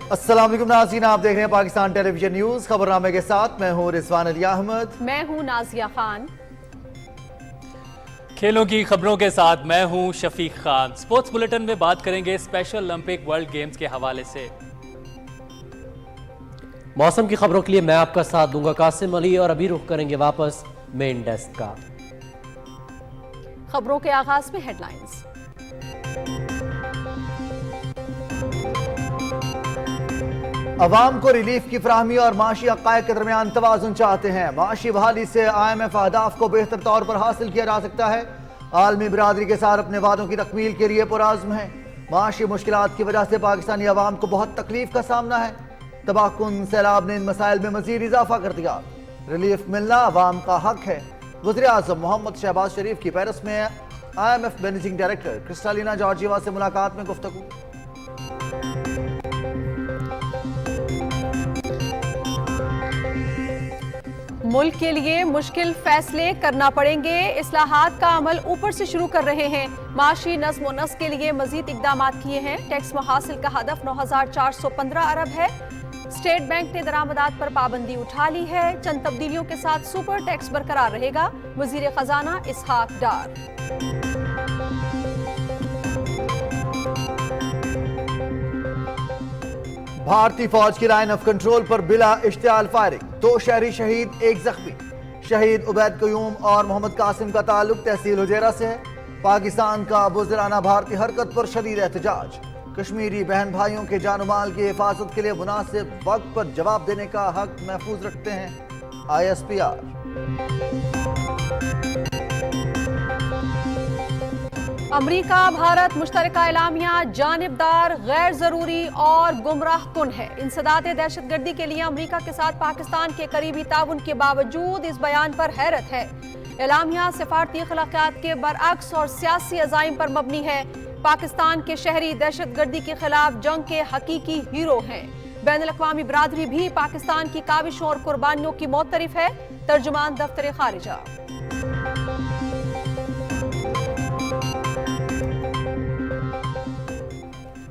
अस्सलाम वालेकुम नाज़रीन, आप देख रहे हैं पाकिस्तान टेलीविजन न्यूज। खबरनामे के साथ मैं हूं रिजवान अली अहमद। मैं हूं नाजिया खान। खेलों की खबरों के साथ मैं हूं शफीक खान। स्पोर्ट्स बुलेटिन में बात करेंगे स्पेशल ओलंपिक वर्ल्ड गेम्स के हवाले से। मौसम की खबरों के लिए मैं आपका साथ दूंगा कासिम अली, और अभी रुख करेंगे वापस मेन डेस्क का। खबरों के आगाज में हेडलाइंस। अवाम को रिलीफ की फराहमी और माशी हक़ाइक़ के दरमियान तवाज़ुन चाहते हैं। माशी बहाली से IMF अहदाफ को बेहतर तौर पर हासिल किया जा सकता है। आलमी बिरादरी के साथ अपने वादों की तकमील के लिए पुरआज़्म है। माशी मुश्किलात की वजह से पाकिस्तानी अवाम को बहुत तकलीफ का सामना है। तबाहकुन सैलाब ने इन मसाइल में मजीद इजाफा कर दिया। रिलीफ मिलना अवाम का हक है। वज़ीर आज़म मोहम्मद शहबाज शरीफ की पेरिस में IMF managing director Kristalina Georgieva से मुलाकात में गुफ्तगू। मुल्क के लिए मुश्किल फैसले करना पड़ेंगे। इस्लाहात का अमल ऊपर से शुरू कर रहे हैं। माशी नज़्म व नस्क के लिए मजीद इक़दामात किए हैं। टैक्स मुहासिल का हदफ 9,415 अरब है। स्टेट बैंक ने दरामदात पर पाबंदी उठा ली है। चंद तब्दीलियों के साथ सुपर टैक्स बरकरार रहेगा। वज़ीर खजाना इसहाक डार। भारतीय फौज की लाइन ऑफ कंट्रोल पर बिला इश्तियाल फायरिंग, 2 शहरी शहीद, 1 जख्मी। शहीद उबैद कयूम और मोहम्मद कासिम का ताल्लुक तहसील हुजैरा से है। पाकिस्तान का बुज़दिलाना भारतीय हरकत पर शदीद एहतजाज। कश्मीरी बहन भाइयों के जान माल की हिफाजत के लिए मुनासिब वक्त पर जवाब देने का हक महफूज रखते हैं ISPR। अमरीका भारत मुश्तरका एलामिया जानिबदार, गैर जरूरी और गुमराह कुन है। इंसदाद दहशतगर्दी के लिए अमरीका के साथ पाकिस्तान के करीबी ताउन के बावजूद इस बयान पर हैरत है। एलामिया सिफारती अखलाकियात के बरअक्स और सियासी अज़ाइम पर मबनी है। पाकिस्तान के शहरी दहशतगर्दी के खिलाफ जंग के हकीकी हीरो हैं। बैनुल-अक़वामी बिरादरी भी पाकिस्तान की काविशों और कुर्बानियों की मोतरफ है। तर्जुमान दफ्तर खारिजा।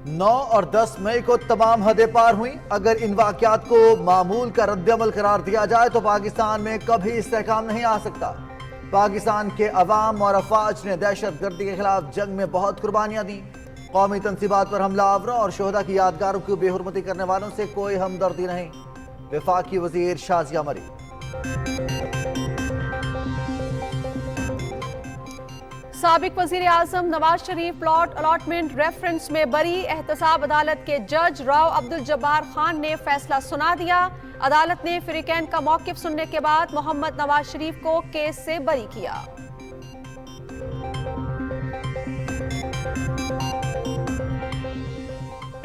9 और 10 मई को तमाम हदें पार हुई। अगर इन वाक़यात को मामूल का रद्द-ए-अमल करार दिया जाए तो पाकिस्तान में कभी इस्तेहकाम नहीं आ सकता। पाकिस्तान के अवाम और अफवाज ने दहशतगर्दी के खिलाफ जंग में बहुत कुर्बानियां दी। कौमी तनसीबात पर हमला आवरों और शोहदा की यादगारों की बेहुरमती करने वालों से कोई हमदर्दी नहीं। वफाकी वज़ीर शाज़िया मरी। साबिक वज़ीर आज़म Nawaz Sharif plot allotment reference में बरी। एहतसाब अदालत के जज राव अब्दुल जब्बार खान ने फैसला सुना दिया। अदालत ने फ्रीकैन का मौक़िफ़ सुनने के बाद मोहम्मद नवाज शरीफ को केस से बरी किया।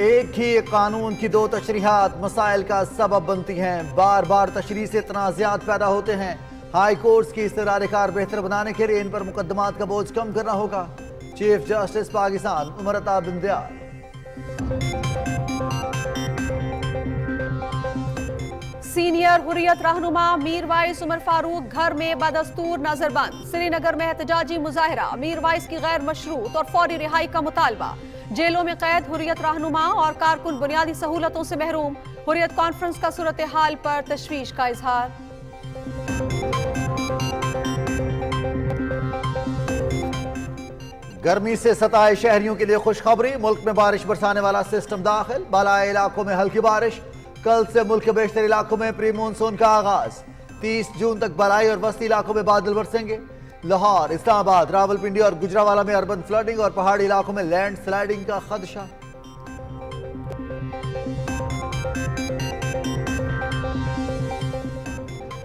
एक ही कानून की 2 तशरीहात मसाइल का सबब बनती हैं। बार बार तशरीह से तनाज़ात पैदा होते हैं। हाई कोर्ट्स की इस्तरार कार बेहतर बनाने के लिए इन पर मुकदमात का बोझ कम करना होगा। चीफ जस्टिस पाकिस्तान उमर अता बिंदयाल। सीनियर हुर्रियत रहनुमा मीर वाइस उमर फारूक घर में बदस्तूर नजरबंद। श्रीनगर में एहतजाजी मुजाहिरा। मीर वाइस की गैर मशरूत और फौरी रिहाई का मुतालबा। जेलों में कैद हुर्रियत रहनुमा और कारकुन बुनियादी सहूलतों से महरूम। हुर्रियत कॉन्फ्रेंस का सूरत हाल पर तशवीश का इजहार। गर्मी से सताए शहरियों के लिए खुशखबरी। मुल्क में बारिश बरसाने वाला सिस्टम दाखिल। बालाई इलाकों में हल्की बारिश। कल से मुल्क के बेशतर इलाकों में प्री मानसून का आगाज। 30 जून तक बालाई और वस्ती इलाकों में बादल बरसेंगे। लाहौर, इस्लामाबाद, रावलपिंडी और गुजरावाला में अर्बन फ्लडिंग और पहाड़ी इलाकों में लैंड स्लाइडिंग का खदशा।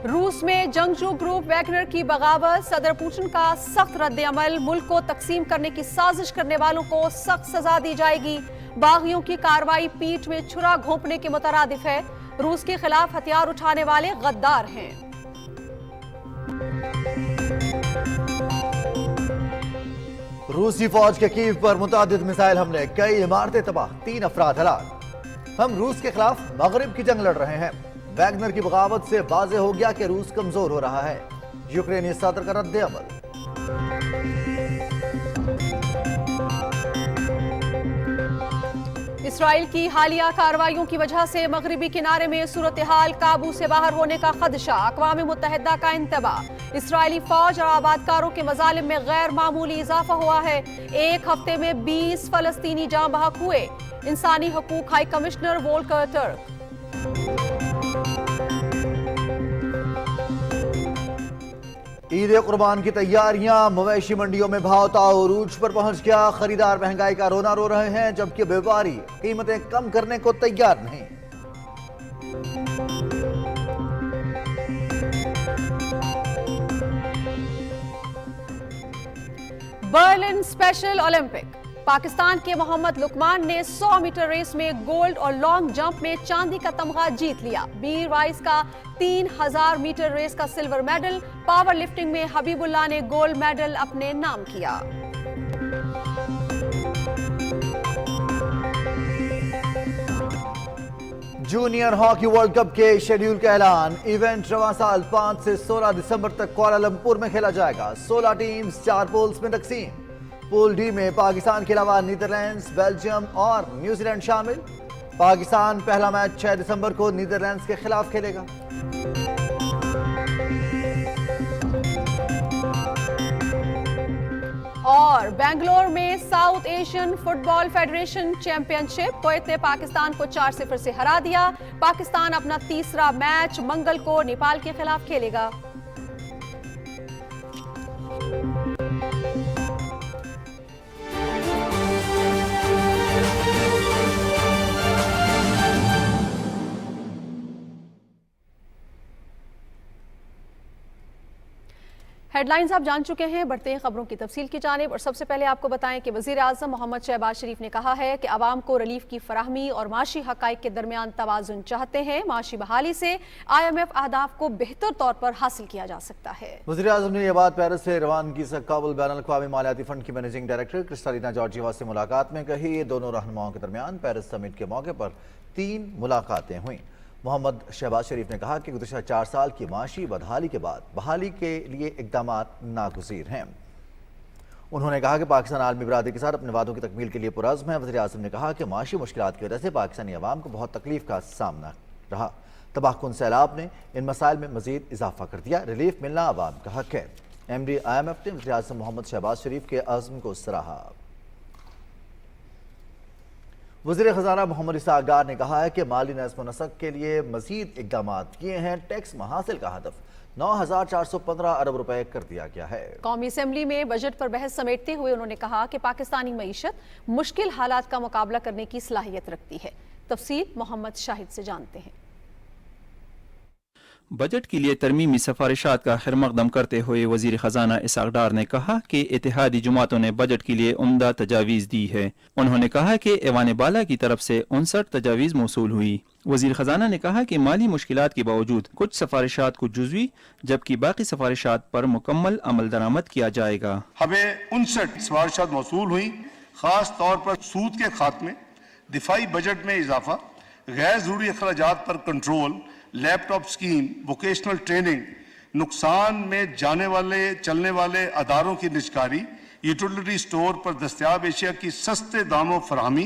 रूस में जंगजू ग्रुप वैगनर की बगावत। सदर पुतिन का सख्त रद्द-ए-अमल। मुल्क को तकसीम करने की साजिश करने वालों को सख्त सजा दी जाएगी। बागियों की कार्रवाई पीठ में छुरा घोंपने के मुतरादिफ है। रूस के खिलाफ हथियार उठाने वाले गद्दार हैं। रूसी फौज के कीव पर मुतादिद मिसाइल हमले, कई इमारतें तबाह, 3 अफराद हलाक। हम रूस के खिलाफ मगरिब की जंग लड़ रहे हैं। वैगनर की बगावत से वाज़ेह हो गया कि रूस कमजोर हो रहा है। यूक्रेनी सदर का रद्द-ए-अमल। इसराइल की हालिया कार्रवाइयों की वजह से मगरबी किनारे में सूरत हाल काबू से बाहर होने का खदशा, अक़वाम मुत्तहिदा का इंतबाह। इसराइली फौज और आबादकारों के मजालिम में गैर मामूली इजाफा हुआ है। एक हफ्ते में 20 फलस्तीनी जाँ बहक हुए। इंसानी हकूक high commissioner Volker Turk. Eid Qurban की तैयारियां, मवेशी मंडियों में भाव ताव उरूज पर पहुंच गया। खरीदार महंगाई का रोना रो रहे हैं, जबकि व्यापारी कीमतें कम करने को तैयार नहीं। Berlin special Olympic. पाकिस्तान के मोहम्मद लुकमान ने 100 मीटर रेस में गोल्ड और लॉन्ग जंप में चांदी का तमगा जीत लिया। बीर वाइस का 3000 मीटर रेस का सिल्वर मेडल, पावर लिफ्टिंग में हबीबुल्लाह ने गोल्ड मेडल अपने नाम किया। जूनियर हॉकी वर्ल्ड कप के शेड्यूल का ऐलान। इवेंट रवां साल 5 से 16 दिसंबर तक कुआलालंपुर में खेला जाएगा। 16 टीम्स 4 पूल्स में तकसीम। पूल डी में पाकिस्तान के अलावा नीदरलैंड्स, बेल्जियम और न्यूजीलैंड शामिल। पाकिस्तान पहला मैच 6 दिसंबर को नीदरलैंड्स के खिलाफ खेलेगा। और बेंगलोर में south Asian football federation championship, Kuwait ने पाकिस्तान को 4-0 से हरा दिया। पाकिस्तान अपना तीसरा मैच मंगल को नेपाल के खिलाफ खेलेगा। हेडलाइंस आप जान चुके हैं, बढ़ते हैं खबरों की तफसील की जानिब। और सबसे पहले आपको बताएं कि वज़ीर आज़म मोहम्मद शहबाज शरीफ ने कहा है कि आवाम को रिलीफ की फराहमी और माशी हक़ाइक़ के दरमियान तवाज़ुन चाहते हैं। माशी बहाली से IMF अहदाफ को बेहतर तौर पर हासिल किया जा सकता है। वज़ीर आज़म ने यह बात पेरिस से रवानगी से काबुल बैनुल-अक़वामी मालियाती फंड की मैनेजिंग डायरेक्टर क्रिस्टालिना जॉर्जिवा से मुलाकात में कही। ये दोनों रहनुमाओं के दरमियान पेरिस समिट के मौके पर 3 मुलाकातें हुई। मोहम्मद शहबाज शरीफ ने कहा कि गुज़िश्ता 4 साल की माशी बदहाली के बाद बहाली के लिए इक़दामात नागुज़ीर हैं। उन्होंने कहा कि पाकिस्तान आलमी बिरादरी के साथ अपने वादों की तकमील के लिए पुरज़्म है। वज़ीर आज़म ने कहा कि माशी मुश्किलात की वजह से पाकिस्तानी अवाम को बहुत तकलीफ का सामना रहा। तबाहकुन सैलाब ने इन मसाइल में मज़ीद इजाफा कर दिया। रिलीफ मिलना अवाम का हक है। MD IMF ने वज़ीर आज़म मोहम्मद शहबाज शरीफ के अज़्म को सराहा। वज़ीर ख़ज़ाना मोहम्मद इसाक़ डार ने कहा है कि माली नज़्म व नस्क़ के लिए मज़ीद इक़दामात किए हैं। टैक्स महासिल का हदफ 9415 अरब रुपए कर दिया गया है। कौमी असेंबली में बजट पर बहस समेटते हुए उन्होंने कहा कि पाकिस्तानी मईशत मुश्किल हालात का मुकाबला करने की सलाहियत रखती है। तफसील मोहम्मद शाहिद से जानते हैं। बजट के लिए तरमीमी सिफारिशात का खैरमकदम करते हुए वज़ीर ख़ज़ाना इसाक़ डार ने कहा कि इत्तेहादी जमातों ने बजट के लिए उम्दा तजावीज़ दी है। उन्होंने कहा कि ऐवान बाला की तरफ से 59 तजावीज़ मौसूल हुई। वज़ीर ख़ज़ाना ने कहा कि माली मुश्किलात के बावजूद कुछ सिफारिशात को जुज़वी जबकि बाकी सिफारिशात पर मुकम्मल अमल दरामद किया जाएगा। हमें 59 सिफारिशात मौसूल हुई। ख़ास तौर पर सूद के खात्मे, दिफाई बजट में इजाफा, गैर ज़रूरी अखराजात पर control, laptop scheme, vocational training, नुकसान में जाने वाले चलने वाले अदारों की निजकारी, यूटिलिटी स्टोर पर दस्तयाब एशिया की सस्ते दामों फराहमी,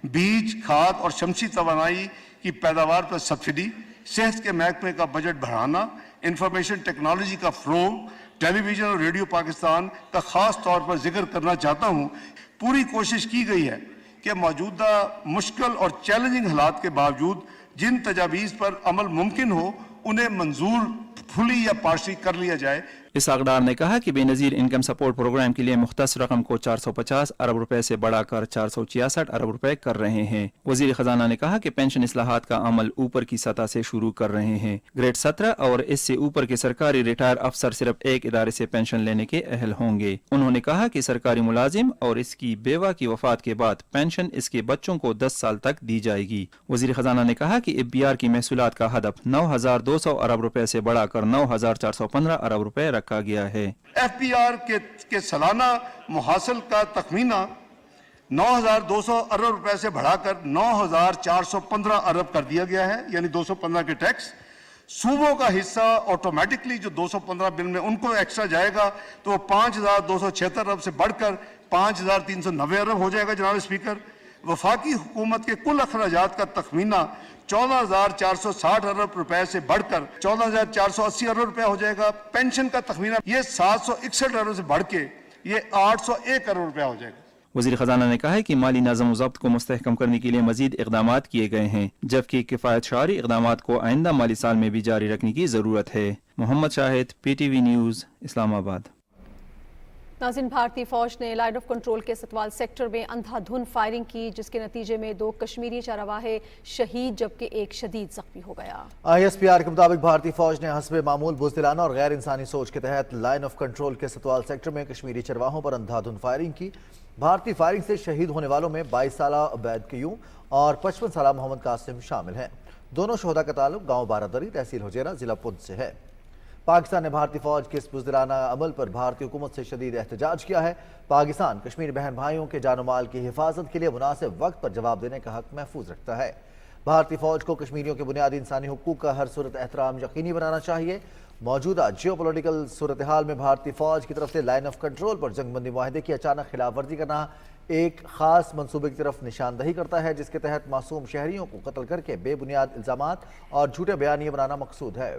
बीज, खाद और शमसी तवानाई की पैदावार पर सब्सिडी, सेहत के महकमे का बजट बढ़ाना, इंफॉर्मेशन टेक्नोलॉजी का फ़रोग़, टेलीविज़न और रेडियो पाकिस्तान का ख़ास तौर पर जिक्र करना चाहता हूँ। पूरी कोशिश की गई है कि मौजूदा मुश्किल और चैलेंजिंग हालात के बावजूद जिन तजावीज़ पर अमल मुमकिन हो उन्हें मंजूर फुली या पार्शली कर लिया जाए। इसाक़ डार ने कहा कि बेनज़ीर इनकम सपोर्ट प्रोग्राम के लिए मुख्तस रकम को 450 अरब रुपए से बढ़ाकर 466 अरब रुपए कर रहे हैं। वज़ीर ख़ज़ाना ने कहा कि पेंशन इस्लाहात का अमल ऊपर की सतह से शुरू कर रहे हैं। ग्रेड 17 और इससे ऊपर के सरकारी रिटायर अफसर सिर्फ एक इदारे से पेंशन लेने के अहल होंगे। उन्होंने कहा कि सरकारी मुलाजिम और इसकी बेवा की वफात के बाद पेंशन इसके बच्चों को 10 साल तक दी जाएगी। वज़ीर ख़ज़ाना ने कहा कि IBR की महसूलात का हदफ 9200 अरब रुपए से बढ़ाकर 9415 अरब रुपए रखा गया है। FBR के सालाना मुहासिल का तखमीना 9200 अरब रुपए से बढ़ाकर 9415 अरब कर दिया गया है, यानी 215 के टैक्स। सूबों का हिस्सा ऑटोमेटिकली जो 215 बिल में उनको एक्स्ट्रा जाएगा तो वो 5276 अरब से बढ़कर 5390 अरब हो जाएगा। जनाब स्पीकर, वफाकी हुकूमत के कुल अखराजात का तखमीना 14,460 अरब रुपए से बढ़कर 14,480 अरब रुपए हो जाएगा। पेंशन का तखमीना ये 761 अरब से बढ़ के ये 801 अरब रुपया हो जाएगा। वज़ीर ख़ज़ाना ने कहा है कि माली नज़म ज़ब्त को मुस्तहकम करने के लिए मज़ीद इक़दाम किए गए हैं, जबकि किफ़ायत शारी इक़दाम को आइंदा माली साल में भी जारी रखने की ज़रूरत है। Mohammad Shahid, PTV news, Islamabad. नाज़रीन, भारतीय फौज ने लाइन ऑफ कंट्रोल के सतवाल सेक्टर में अंधाधुंध फायरिंग की, जिसके नतीजे में 2 कश्मीरी चरवाहे शहीद जबकि एक शदीद जख्मी हो गया। ISPR के मुताबिक भारतीय फौज ने हस्बे मामूल बुज़दिलाना और गैर इंसानी सोच के तहत लाइन ऑफ कंट्रोल के सतवाल सेक्टर में कश्मीरी चरवाहों पर अंधाधुंध फायरिंग की। भारतीय फायरिंग से शहीद होने वालों में 22 साला उबैद क़य्यूम और 55 साला मोहम्मद कासिम शामिल हैं। दोनों शोहदा का ताल्लुक गाँव बारादरी, तहसील हुजैरा, जिला पुंछ से है। पाकिस्तान ने भारतीय फौज के इस बुज़दिलाना अमल पर भारतीय हुकूमत से शदीद एहतजाज किया है। पाकिस्तान कश्मीरी बहन भाइयों के जान माल की हिफाजत के लिए मुनासिब वक्त पर जवाब देने का हक महफूज रखता है। भारतीय फौज को कश्मीरियों के बुनियादी इंसानी हुकूक का हर सूरत एहतराम यकीनी बनाना चाहिए। मौजूदा जियोपॉलिटिकल सूरत हाल में भारतीय फौज की तरफ से लाइन ऑफ कंट्रोल पर जंगबंदी मुआहदे की अचानक खिलाफ वर्जी करना एक खास मंसूबे की तरफ निशानदही करता है, जिसके तहत मासूम शहरियों को कत्ल करके बेबुनियाद इल्जामात और झूठे बयानिए बनाना मकसूद है।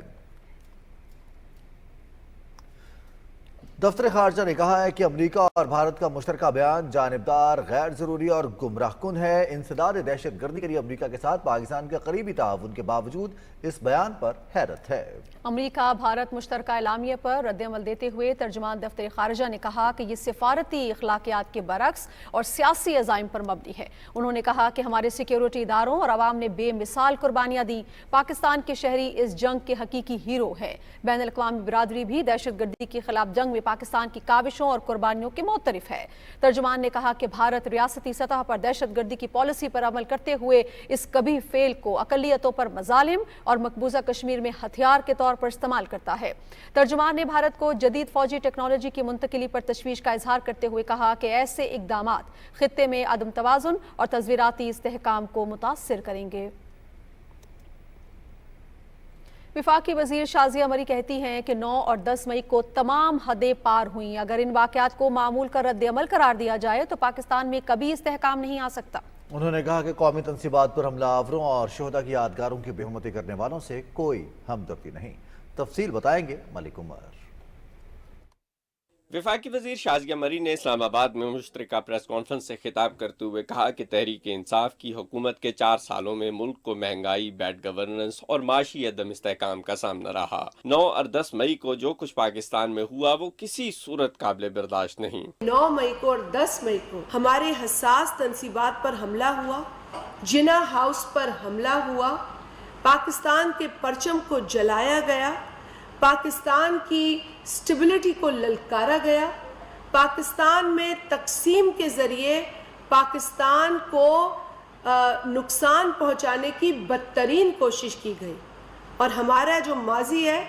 दफ्तर खारजा ने कहा है कि अमरीका और भारत का मुश्तरका बयान जानिबदार, गैर ज़रूरी और गुमराहकुन है। इंसदाद दहशत गर्दी के लिए अमरीका के साथ पाकिस्तान के करीबी ताउन के बावजूद इस बयान पर हैरत है। अमरीका भारत मुश्तरका एलामिया पर रद्दअमल देते हुए तर्जुमान दफ्तर खारजा ने कहा कि ये सिफारती अखलाकियात के बरक्स और सियासी अज़ाइम पर मबनी है। उन्होंने कहा कि हमारे सिक्योरिटी इदारों और आवाम ने बेमिसाल कुर्बानियाँ दी। पाकिस्तान के शहरी इस जंग के हकीकी हीरो है। बैनुल अक़वामी बिरादरी भी दहशत गर्दी के खिलाफ जंग में पाकिस्तान की काविशों और कुर्बानियों के मुतरिफ है। तर्जुमान ने कहा कि भारत रियासती सतह पर दहशत गर्दी की पॉलिसी पर अमल करते हुए इस कभी फेल को अकलियतों पर मजालिम और मकबूजा कश्मीर में हथियार के तौर पर इस्तेमाल करता है। तर्जुमान ने भारत को जदीद फौजी टेक्नोलॉजी की मुंतकिली पर तशवीश का इजहार करते हुए कहा कि ऐसे इकदामात खित्ते में अदम तवाज़ुन और तज़वीराती इस्तेहकाम को मुतासिर करेंगे। विफाकी वजीर शाजिया मरी कहती हैं कि 9 और 10 मई को तमाम हदें पार हुई। अगर इन वाक़यात को मामूल का रद्द-ए-अमल करार दिया जाए तो पाकिस्तान में कभी इस्तेहकाम नहीं आ सकता। उन्होंने कहा कि कौमी तनसीबात पर हमला आवरों और शोहदा की यादगारों की बेहुरमती करने वालों से कोई हमदर्दी नहीं। तफसील बताएंगे मलिक उमर। वफाकी वजीर शाजिया मरी ने इस्लामाबाद में मुश्तरका प्रेस कॉन्फ्रेंस से खिताब करते हुए कहा कि तहरीक इंसाफ की हुकूमत के 4 सालों में मुल्क को महंगाई, बैड गवर्नेंस और माशी अदम इस्तेहकाम का सामना रहा। 9 और 10 मई को जो कुछ पाकिस्तान में हुआ वो किसी सूरत काबिल बर्दाश्त नहीं। 9 मई को और 10 मई को हमारे हसास तनसीबात पर हमला हुआ, जिना हाउस पर हमला हुआ, पाकिस्तान के परचम को जलाया गया, पाकिस्तान की स्टेबिलिटी को ललकारा गया, पाकिस्तान में तकसीम के ज़रिए पाकिस्तान को नुकसान पहुंचाने की बदतरीन कोशिश की गई। और हमारा जो माजी है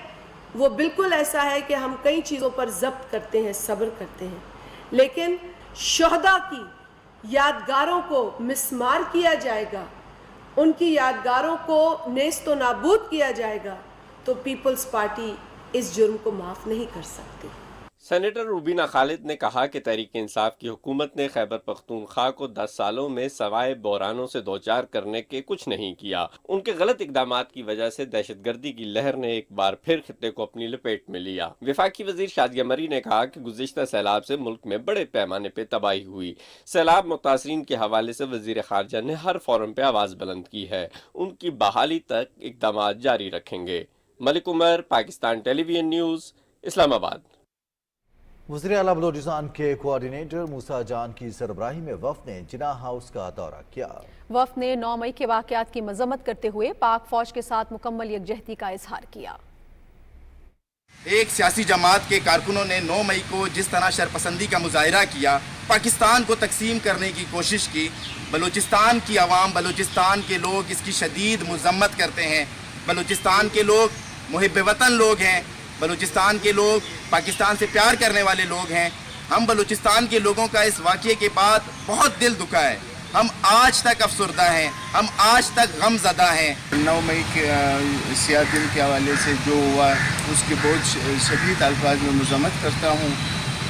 वो बिल्कुल ऐसा है कि हम कई चीज़ों पर ज़ब्त करते हैं, सब्र करते हैं, लेकिन शोहदा की यादगारों को मिसमार किया जाएगा, उनकी यादगारों को नेस्तो नाबूद किया जाएगा तो पीपल्स पार्टी इस जुर्म को माफ नहीं कर सकती। सेनेटर रूबीना खालिद ने कहा कि तहरीक इंसाफ की हुकूमत ने खैबर पख्तूनख्वा को 10 सालों में सवाए बहरानों से दो चार करने के कुछ नहीं किया। उनके गलत इकदामात की वजह से दहशतगर्दी की लहर ने एक बार फिर खित्ते को अपनी लपेट में लिया। वफाकी वजीर शाजिया मरी ने कहा कि गुज़िश्ता सैलाब से मुल्क में बड़े पैमाने पर तबाही हुई। सैलाब मुतासरीन के हवाले से वजीर खारजा ने हर फोरम पे आवाज़ बुलंद की है। उनकी बहाली तक इकदाम जारी रखेंगे। Malik Umar, Pakistan television news, Islamabad. वज़ीर आला बलोचिस्तान के कोऑर्डिनेटर मूसा जान की सरबराही में वफ़द ने जिना हाउस का दौरा किया। वफ़द ने 9 मई के वाक़यात की मज़म्मत करते हुए पाक फौज के साथ मुकम्मल यकजहती का इजहार किया। एक सियासी जमात के कारकुनों ने 9 मई को जिस तरह शरपसंदी का मुजाहरा किया, पाकिस्तान को तकसीम करने की कोशिश की, बलूचिस्तान की आवाम, बलूचिस्तान के लोग इसकी शदीद मजम्मत करते हैं। बलूचिस्तान के लोग मुहिब वतन लोग हैं, बलूचिस्तान के लोग पाकिस्तान से प्यार करने वाले लोग हैं। हम बलूचिस्तान के लोगों का इस वाक़ये के बाद बहुत दिल दुखा है। हम आज तक अफसरदा हैं, हम आज तक गमज़दा हैं। 9 मई के सियाह दिन के हवाले से जो हुआ उसके बहुत शदीद अल्फाज में मज़म्मत करता हूँ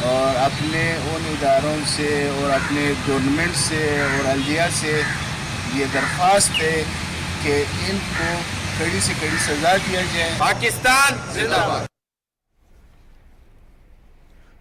اور اپنے ان اداروں سے اور اپنے گورنمنٹ سے اور عدلیہ سے یہ درخواست ہے کہ ان کو کڑی سے کڑی سزا دیا جائے. پاکستان زندہ باد.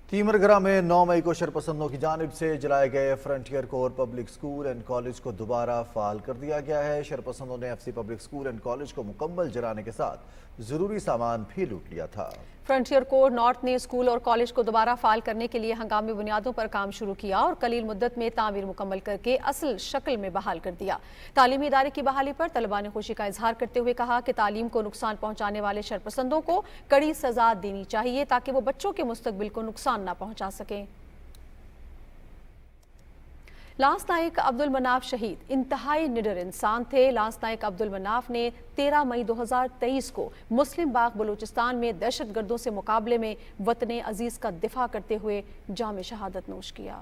تیمرگرہ میں 9 مئی کو شرپسندوں کی جانب سے جلائے گئے frontier corps public school and college کو دوبارہ فعال کر دیا گیا ہے. شرپسندوں نے F C public school and college کو مکمل جلانے کے ساتھ ضروری سامان بھی لوٹ لیا تھا. فرنٹیئر کور نارتھ نے اسکول اور کالج کو دوبارہ فعال کرنے کے لیے ہنگامی بنیادوں پر کام شروع کیا اور قلیل مدت میں تعمیر مکمل کر کے اصل شکل میں بحال کر دیا. تعلیمی ادارے کی بحالی پر طلباء نے خوشی کا اظہار کرتے ہوئے کہا کہ تعلیم کو نقصان پہنچانے والے شرپسندوں کو کڑی سزا دینی چاہیے تاکہ وہ بچوں کے مستقبل کو نقصان نہ پہنچا سکیں. لانس نائک عبد المناف شہید انتہائی نڈر انسان تھے. لانس نائک عبد المناف نے 13 مئی 2023 کو مسلم باغ بلوچستان میں دہشت گردوں سے مقابلے میں وطن عزیز کا دفاع کرتے ہوئے جام شہادت نوش کیا.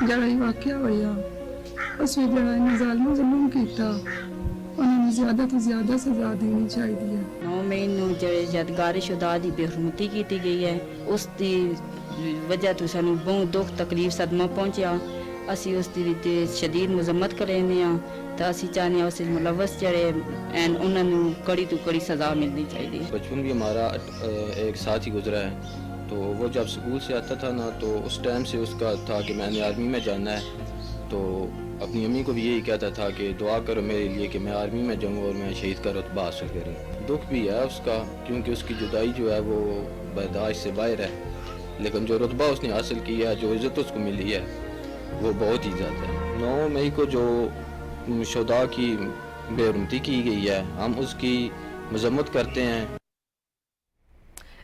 جڑائی واقعہ ہویا اس وچ جڑائی نے ظالم ظلم کیتا انہوں نے زیادہ تو زیادہ سزا دینی چاہیے. 9 مئی نو جڑے یادگار شہدا دی بے حرمتی کی گئی ہے اس دی وجہ تو سانو بہت دکھ تکلیف صدمہ پہنچیا. اسی اس دی شدید مذمت کرنے ہاں تو اسی چاہنے اس ملوث جڑے این انہوں نے کڑی تو کڑی سزا ملنی چاہیے. بچپن بھی ہمارا ایک ساتھ ہی گزرا ہے تو وہ جب اسکول سے آتا تھا نا تو اس ٹائم سے اس کا تھا کہ میں نے آرمی میں جانا ہے. تو اپنی امی کو بھی یہی کہتا تھا کہ دعا کرو میرے لیے کہ میں آرمی میں جاؤں اور میں شہید کا رتبہ حاصل کروں. دکھ بھی ہے اس کا کیونکہ اس کی جدائی جو ہے وہ برداشت سے باہر ہے لیکن جو رتبہ اس نے حاصل کیا ہے جو عزت اس کو ملی ہے وہ بہت ہی زیادہ ہے. 9 مئی کو جو شہداء کی بے حرمتی کی گئی ہے ہم اس کی مذمت کرتے ہیں.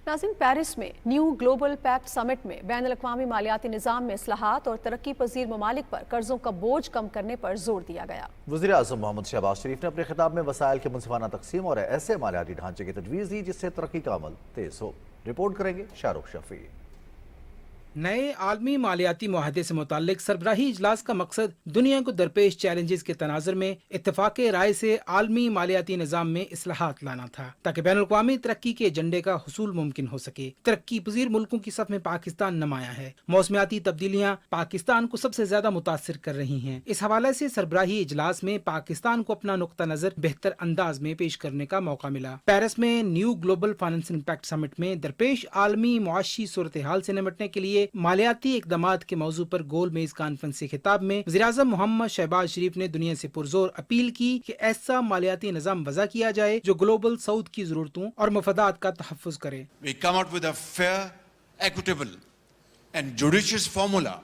ناظرین، پیرس میں نیو گلوبل پیکٹ سمٹ میں بین الاقوامی مالیاتی نظام میں اصلاحات اور ترقی پذیر ممالک پر قرضوں کا بوجھ کم کرنے پر زور دیا گیا. وزیر اعظم محمد شہباز شریف نے اپنے خطاب میں وسائل کے منصفانہ تقسیم اور ایسے مالیاتی ڈھانچے کی تجویز دی جس سے ترقی کا عمل تیز ہو. رپورٹ کریں گے شاہ رخ شفیع. نئے عالمی مالیاتی معاہدے سے متعلق سربراہی اجلاس کا مقصد دنیا کو درپیش چیلنجز کے تناظر میں اتفاق رائے سے عالمی مالیاتی نظام میں اصلاحات لانا تھا تاکہ بین الاقوامی ترقی کے ایجنڈے کا حصول ممکن ہو سکے. ترقی پذیر ملکوں کی صف میں پاکستان نمایاں ہے. موسمیاتی تبدیلیاں پاکستان کو سب سے زیادہ متاثر کر رہی ہیں. اس حوالے سے سربراہی اجلاس میں پاکستان کو اپنا نقطہ نظر بہتر انداز میں پیش کرنے کا موقع ملا. پیرس میں نیو گلوبل فائنانسنگ پیکٹ سمٹ میں درپیش عالمی معاشی صورتحال سے نمٹنے کے لیے مالیاتی اقدامات کے موضوع پر گول میز کانفرنس سے خطاب میں وزیراعظم محمد شہباز شریف نے دنیا سے پرزور اپیل کی کہ ایسا مالیاتی نظام وضع کیا جائے جو گلوبل ساؤتھ کی ضرورتوں اور مفادات کا تحفظ کرے. We come out with a fair, equitable and judicious formula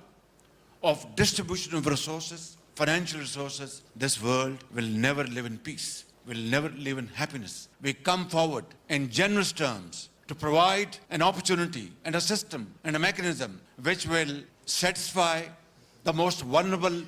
of distribution of resources, financial resources. This world will never live in peace, will never live in happiness. We come forward in generous terms to provide an opportunity and a system and a mechanism which will satisfy the most vulnerable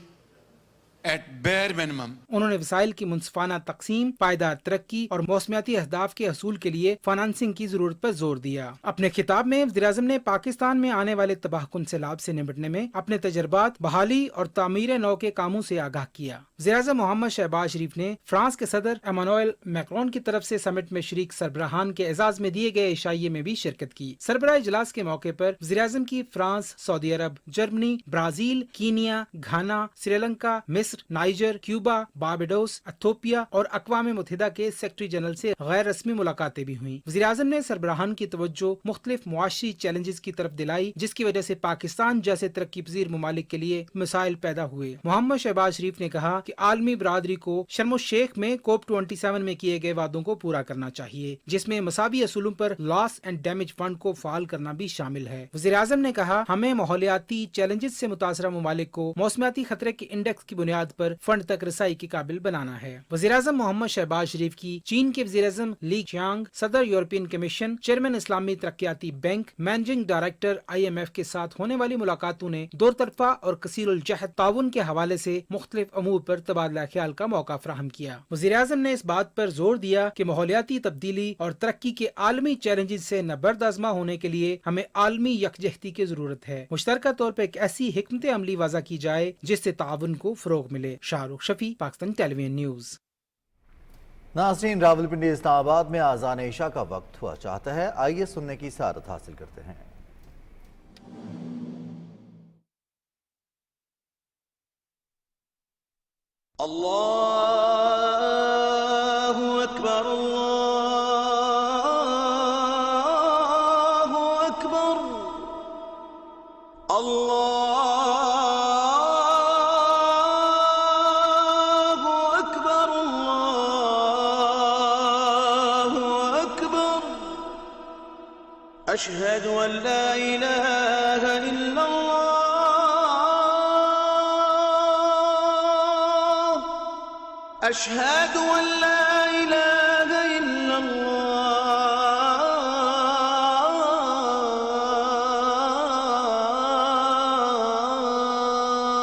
at bare minimum. انہوں نے وسائل کی منصفانہ تقسیم، پائیدار ترقی اور موسمیاتی اہداف کے حصول کے لیے فائنانسنگ کی ضرورت پر زور دیا. اپنے خطاب میں وزیراعظم نے پاکستان میں آنے والے تباہ کن سیلاب سے نمٹنے میں اپنے تجربات، بحالی اور تعمیر نو کے کاموں سے آگاہ کیا. وزیراعظم محمد شہباز شریف نے فرانس کے صدر ایمانوئل میکرون کی طرف سے سمٹ میں شریک سربراہان کے اعزاز میں دیے گئے عشائیے میں بھی شرکت کی. سربراہ اجلاس کے موقع پر وزیراعظم کی فرانس، سعودی عرب، Germany, Brazil, Kenya, Ghana, Sri Lanka, مصر، نائجر، کیوبا، باربیڈوس، ایتھوپیا اور اقوام متحدہ کے سیکرٹری جنرل سے غیر رسمی ملاقاتیں بھی ہوئیں. وزیراعظم نے سربراہان کی توجہ مختلف معاشی چیلنجز کی طرف دلائی جس کی وجہ سے پاکستان جیسے ترقی پذیر ممالک کے لیے مسائل پیدا ہوئے. محمد شہباز شریف نے کہا کہ عالمی برادری کو شرم الشیخ میں کوپ 27 میں کیے گئے وعدوں کو پورا کرنا چاہیے جس میں مساوی اصولوں پر لاس اینڈ ڈیمیج فنڈ کو فعال کرنا بھی شامل ہے. وزیراعظم نے کہا ہمیں ماحولیاتی چیلنجز سے متاثرہ ممالک کو موسمیاتی خطرے کے انڈیکس کی بنیاد پر فنڈ تک رسائی کے قابل بنانا ہے. وزیراعظم محمد شہباز شریف کی چین کے وزیراعظم لی چیانگ، صدر یورپین کمیشن، چیئرمین اسلامی ترقیاتی بینک، مینیجنگ ڈائریکٹر IMF کے ساتھ ہونے والی ملاقاتوں نے دو طرفہ اور کثیر الجہد تعاون کے حوالے سے مختلف امور پر पर तबादला ख्याल का मौका फराहम किया। वज़ीर-ए-आज़म ने इस बात पर जोर दिया कि माहौलियाती तब्दीली और तरक्की के आलमी चैलेंजेस से नबर्द आज़मा होने के लिए हमें आलमी यकजहती की जरूरत है। मुश्तरका तौर पर एक ऐसी हिकमत अमली वज़ा की जाए जिससे ताउन को फरोग मिले। Shahrukh Shafi, Pakistan television news. नाज़रीन, रावलपिंडी इस्लामाबाद में आज़ान इशा का वक्त हुआ चाहता है। आइए सुनने की सआदत हासिल करते हैं। अल्लाहु अकबर, अल्लाहु अकबर, अल्लाहु अकबर, अल्लाहु अकबर, अशहदु अन ला इलाहा इल्लल्लाह, أشهد أن لا إله إلا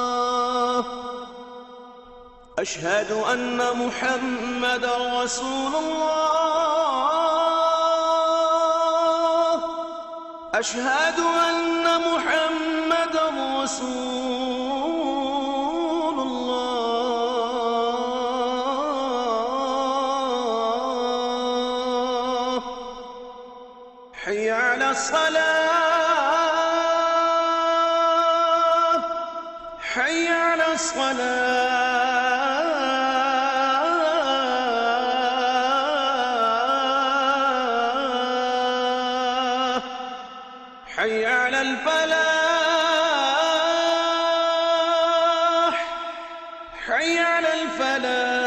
الله، أشهد أن محمدا رسول الله، أشهد أن محمدا رسول الله، حي على الصلاة، حي على الصلاة، حي على الفلاح، حي على الفلاح.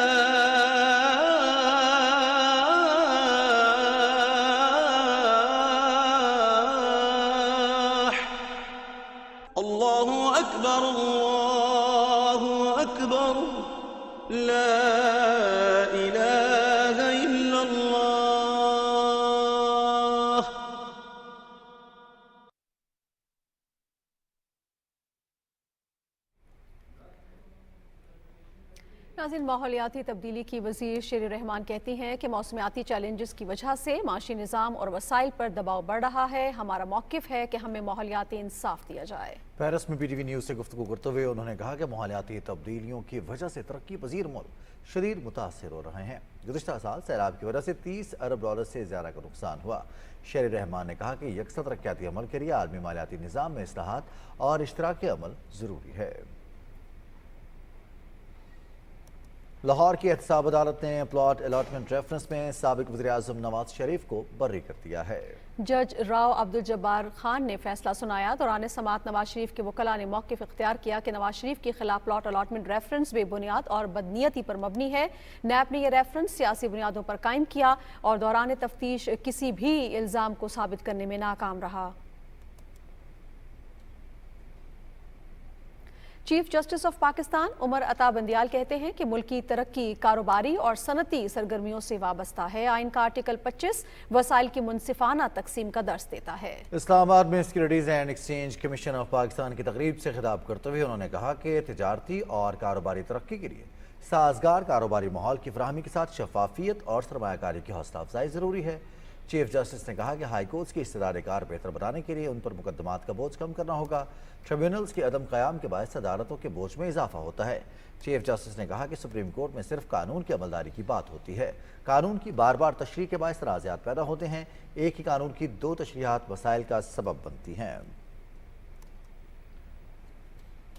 الله أكبر، الله أكبر، لا إله إلا الله. नाज़रीन, माहौलियाती तब्दीली की वज़ीर शेर रहमान कहती हैं कि मौसमियाती चैलेंजेस की वजह से माशी निज़ाम और वसाइल पर दबाव बढ़ रहा है। हमारा मौक़िफ़ है कि हमें माहौलियाती इंसाफ दिया जाए। पेरिस में PTV न्यूज़ से गुफ्तगू करते हुए उन्होंने कहा कि माहौलियाती तब्दीलियों की वजह से तरक्की पजीर मुल्क शदीद मुतासर हो रहे हैं। गुज़िश्ता साल सैलाब की वजह से $30 अरब से ज़्यादा का नुकसान हुआ। शेर रहमान ने कहा कि यकसा तरक्याती अमल के लिए आलमी मालियाती निज़ाम में इस्लाहात और इश्तराकी अमल ज़रूरी है। लाहौर की एहतसाब अदालत ने प्लॉट अलॉटमेंट रेफरेंस में साबिक वज़ीर-ए-आज़म नवाज शरीफ को बरी कर दिया है। जज राव अब्दुल जब्बार खान ने फैसला सुनाया। दौरान समाअत नवाज शरीफ के वकला ने मौक़िफ़ इख्तियार किया कि नवाज शरीफ के खिलाफ प्लॉट अलॉटमेंट रेफरेंस बेबुनियाद और बदनीयती पर मबनी है। नैब ने यह रेफरेंस सियासी बुनियादों पर कायम किया और दौरान तफ्तीश किसी भी इल्ज़ाम को साबित करने में नाकाम रहा। Chief justice of Pakistan Umar Ata Bandial कहते हैं कि मुल्क की तरक्की कारोबारी और सनती सरगर्मियों से वाबस्ता है। आइन का आर्टिकल 25 वसाइल की मुनसिफाना तकसीम का दर्ज देता है। इस्लामाबाद में securities and exchange commission of Pakistan की तकरीब से खिताब करते हुए उन्होंने कहा कि तिजारती और कारोबारी तरक्की के लिए साजगार कारोबारी माहौल की फराहमी के साथ शफाफियत और सरमायाकारी की हौसला अफजाई ज़रूरी है। चीफ जस्टिस ने कहा कि हाई कोर्ट्स की इस्तेदार कार बेहतर बनाने के लिए उन पर मुकदमात का बोझ कम करना होगा। ट्रिब्यूनल्स के अदम क़याम के बायस अदालतों के बोझ में इजाफा होता है। चीफ जस्टिस ने कहा कि सुप्रीम कोर्ट में सिर्फ कानून की अमलदारी की बात होती है। कानून की बार बार तशरीह के बायस तनाज़ात पैदा होते हैं। एक ही कानून की 2 तशरीहात मसाइल का सबब बनती हैं।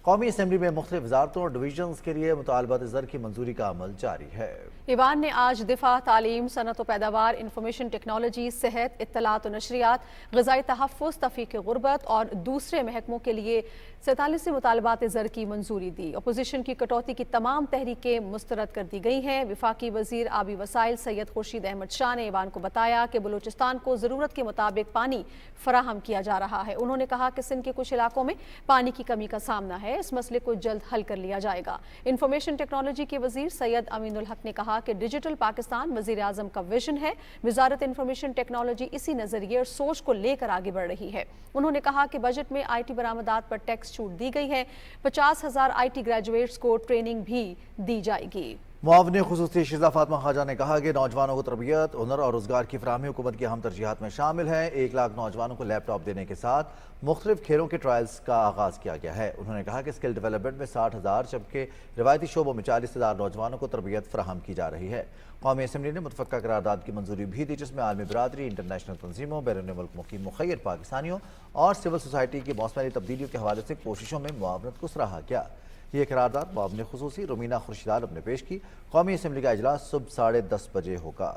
कौमी असम्बली में मुख्तलिफ वजारतों और डिवीजन्स के लिए मुतालबात ज़र की मंजूरी का अमल जारी है। ईवान ने आज दिफा, तालीम, सनत व पैदावार, इंफॉर्मेशन टेक्नोलॉजी, सेहत, इत्तलात व नशरियात, ग़िज़ाई तहफ़्फ़ुज़, तफ़ीक़ गुरबत और दूसरे महकमों के लिए 47 मुतालबात ज़र की मंजूरी दी। अपोजिशन की कटौती की तमाम तहरीकें मुस्तरद कर दी गई हैं। वफाकी वज़ीर आबी वसाइल सैयद खुर्शीद अहमद शाह ने ईवान को बताया कि बलूचिस्तान को ज़रूरत के मुताबिक पानी फराहम किया जा रहा है। उन्होंने कहा कि सिंध के कुछ इलाकों में पानी की कमी का सामना है, है। इस मसले को जल्द हल कर लिया जाएगा। इंफॉर्मेशन टेक्नोलॉजी के वजीर सैयद अमीनुल हक ने कहा कि डिजिटल पाकिस्तान वजीर आजम का विजन है। वजारत इंफॉर्मेशन टेक्नोलॉजी इसी नजरिए और सोच को लेकर आगे बढ़ रही है। उन्होंने कहा कि बजट में IT बरामदात पर टैक्स छूट दी गई है। 50,000 IT ग्रेजुएट्स को ट्रेनिंग भी दी जाएगी। मुआवने खुसूसी शिजा फातिमा खाजा ने कहा कि नौजवानों को तरबियत, हुनर और रोजगार की फराहमी हुकूमत की अहम तरजीहात में शामिल है। 1 लाख नौजवानों को लैपटॉप देने के साथ मुख्तलिफ खेलों के ट्रायल्स का आगाज़ किया गया है। उन्होंने कहा कि स्किल डेवलपमेंट में 60,000 जबकि रवायती शोबों में 40,000 नौजवानों को तरबियत फराहम की जा रही है। कौमी असम्बली ने मुतफ़क्का करारदाद की मंजूरी भी दी, जिसमें आलमी बरादरी, इंटरनेशनल तंजीमों, बैरून मुल्क मुकीम मुखय्यर पाकिस्तानियों और सिविल सोसाइटी की मौसमी तब्दीलियों के हवाले से कोशिशों में मुआवनत को सराहा गया। ये करारदाद मुआवने खुसूसी रुमीना खुर्शीद आलम ने पेश की। कौमी असम्बली का इजलास सुबह 10:30 बजे होगा।